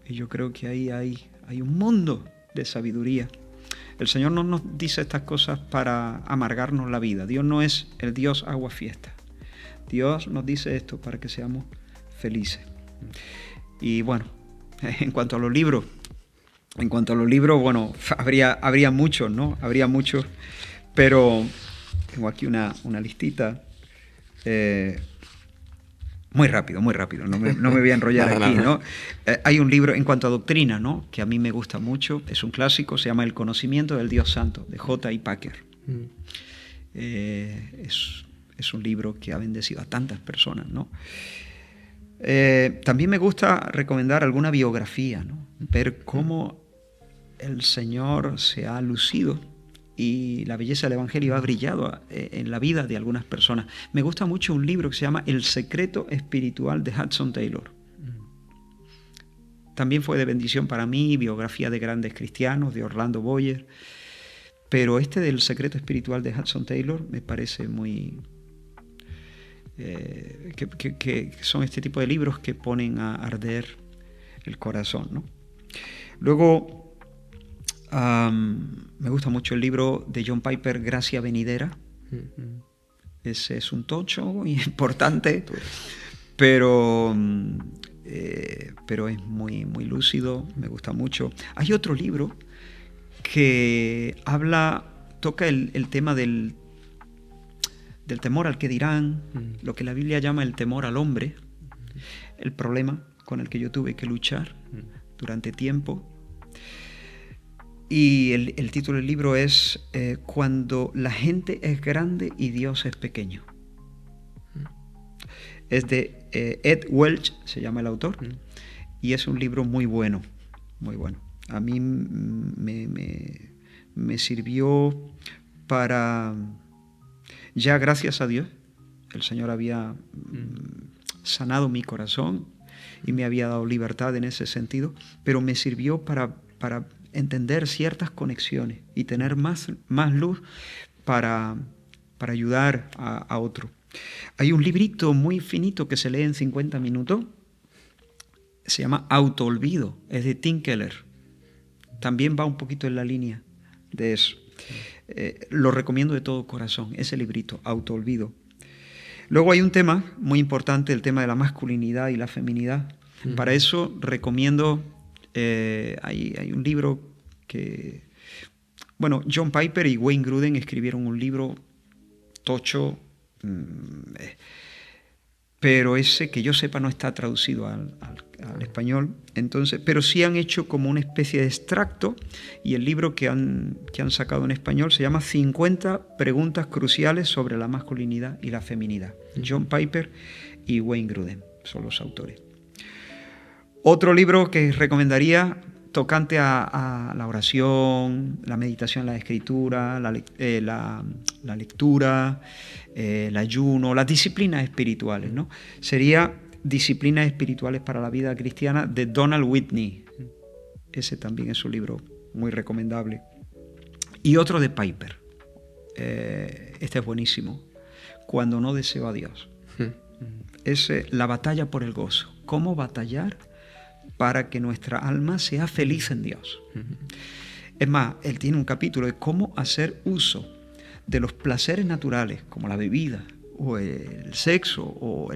Y yo creo que ahí hay un mundo de sabiduría. El Señor no nos dice estas cosas para amargarnos la vida. Dios no es el Dios agua fiesta. Dios nos dice esto para que seamos felices. Y bueno, en cuanto a los libros, bueno, habría muchos, ¿no? Habría muchos, pero tengo aquí una listita. Muy rápido, no me voy a enrollar aquí, ¿no? Hay un libro en cuanto a doctrina, ¿no? Que a mí me gusta mucho, es un clásico, se llama El conocimiento del Dios Santo, de J.I. Packer. Es un libro que ha bendecido a tantas personas, ¿no? También me gusta recomendar alguna biografía, ¿no? Ver cómo el Señor se ha lucido y la belleza del Evangelio ha brillado en la vida de algunas personas. Me gusta mucho un libro que se llama El secreto espiritual de Hudson Taylor. También fue de bendición para mí, biografía de grandes cristianos, de Orlando Boyer. Pero este del secreto espiritual de Hudson Taylor me parece muy... que son este tipo de libros que ponen a arder el corazón, ¿no? Luego... me gusta mucho el libro de John Piper, Gracia Venidera. Ese es un tocho importante, pero es muy, muy lúcido, me gusta mucho. Hay otro libro que toca el tema del temor al que dirán, lo que la Biblia llama el temor al hombre, el problema con el que yo tuve que luchar durante tiempo. Y el título del libro es Cuando la gente es grande y Dios es pequeño. Es de Ed Welch, se llama el autor, y es un libro muy bueno, muy bueno. A mí me sirvió para... Ya gracias a Dios, el Señor había sanado mi corazón y me había dado libertad en ese sentido, pero me sirvió para entender ciertas conexiones y tener más luz para ayudar a otro. Hay un librito muy finito que se lee en 50 minutos, se llama Autoolvido, es de Tim Keller. También va un poquito en la línea de eso. Lo recomiendo de todo corazón, ese librito, Autoolvido. Luego hay un tema muy importante, el tema de la masculinidad y la feminidad. Para eso recomiendo... hay un libro que... Bueno, John Piper y Wayne Grudem escribieron un libro tocho, pero ese que yo sepa no está traducido al español, entonces, pero sí han hecho como una especie de extracto, y el libro que han sacado en español se llama 50 preguntas cruciales sobre la masculinidad y la feminidad. John Piper y Wayne Grudem son los autores. Otro libro que recomendaría, tocante a la oración, la meditación en la escritura, la lectura, el ayuno, las disciplinas espirituales, ¿no? Sería Disciplinas espirituales para la vida cristiana, de Donald Whitney. Ese también es un libro muy recomendable. Y otro de Piper. Este es buenísimo. Cuando no deseo a Dios. Es la batalla por el gozo. ¿Cómo batallar para que nuestra alma sea feliz en Dios? Es más, él tiene un capítulo de cómo hacer uso de los placeres naturales, como la bebida, o el sexo,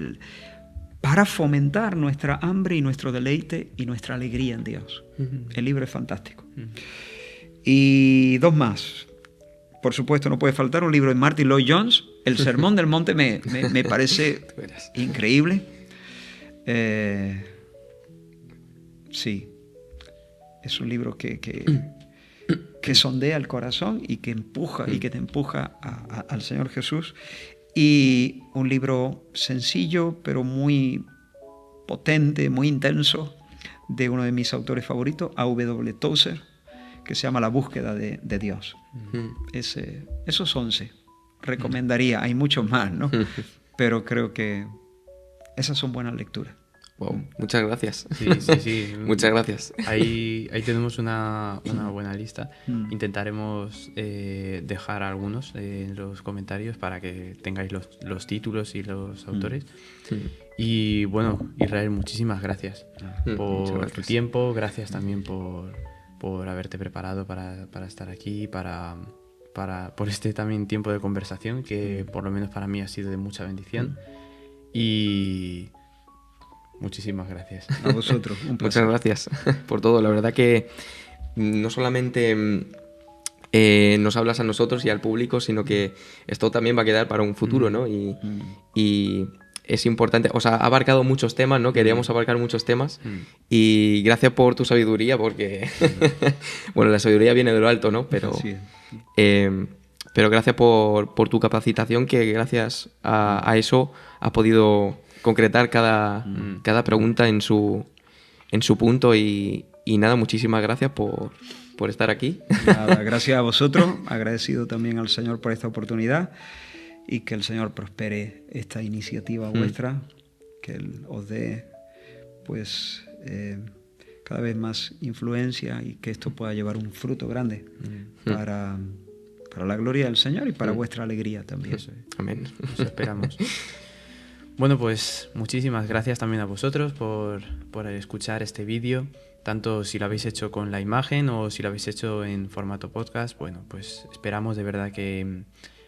para fomentar nuestra hambre y nuestro deleite y nuestra alegría en Dios. El libro es fantástico. Y dos más. Por supuesto, no puede faltar un libro de Martin Lloyd-Jones. El Sermón del Monte me parece increíble. Sí, es un libro que sondea el corazón y que empuja y que te empuja al Señor Jesús. Y un libro sencillo, pero muy potente, muy intenso, de uno de mis autores favoritos, A.W. Tozer, que se llama La búsqueda de Dios. Esos 11 recomendaría. Hay muchos más, ¿no? Pero creo que esas son buenas lecturas. Wow, muchas gracias. Sí, sí, sí. Muchas gracias. Ahí tenemos una buena lista. Intentaremos dejar algunos en los comentarios para que tengáis los títulos y los autores. Y bueno, Israel, muchísimas gracias por tu tiempo. Gracias también por haberte preparado para estar aquí, por este también tiempo de conversación que por lo menos para mí ha sido de mucha bendición. Y muchísimas gracias. A vosotros, un placer. Muchas gracias por todo. La verdad que no solamente nos hablas a nosotros y al público, sino que esto también va a quedar para un futuro, ¿no? Y es importante, o sea, ha abarcado muchos temas, ¿no? Queríamos abarcar muchos temas y gracias por tu sabiduría, porque, bueno, la sabiduría viene de lo alto, ¿no? Pero, pero gracias por tu capacitación, que gracias a eso has podido concretar cada pregunta en su punto y nada, muchísimas gracias por estar aquí. Nada, gracias a vosotros, agradecido también al Señor por esta oportunidad y que el Señor prospere esta iniciativa vuestra, que Él os dé pues cada vez más influencia y que esto pueda llevar un fruto grande para la gloria del Señor y para vuestra alegría también. Amén. Eso esperamos. Bueno, pues muchísimas gracias también a vosotros por escuchar este vídeo, tanto si lo habéis hecho con la imagen o si lo habéis hecho en formato podcast. Bueno, pues esperamos de verdad que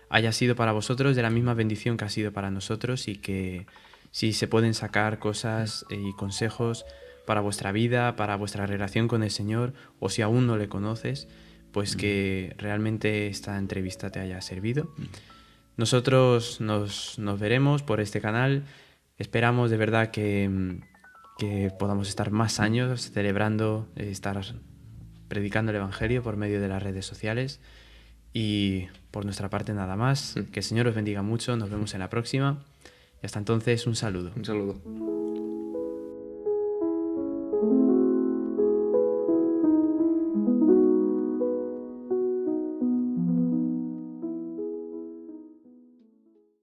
haya sido para vosotros de la misma bendición que ha sido para nosotros y que si se pueden sacar cosas y consejos para vuestra vida, para vuestra relación con el Señor, o si aún no le conoces, pues que realmente esta entrevista te haya servido. Nosotros nos veremos por este canal. Esperamos de verdad que podamos estar más años celebrando, estar predicando el Evangelio por medio de las redes sociales. Y por nuestra parte nada más. Que el Señor os bendiga mucho. Nos vemos en la próxima. Y hasta entonces, un saludo. Un saludo.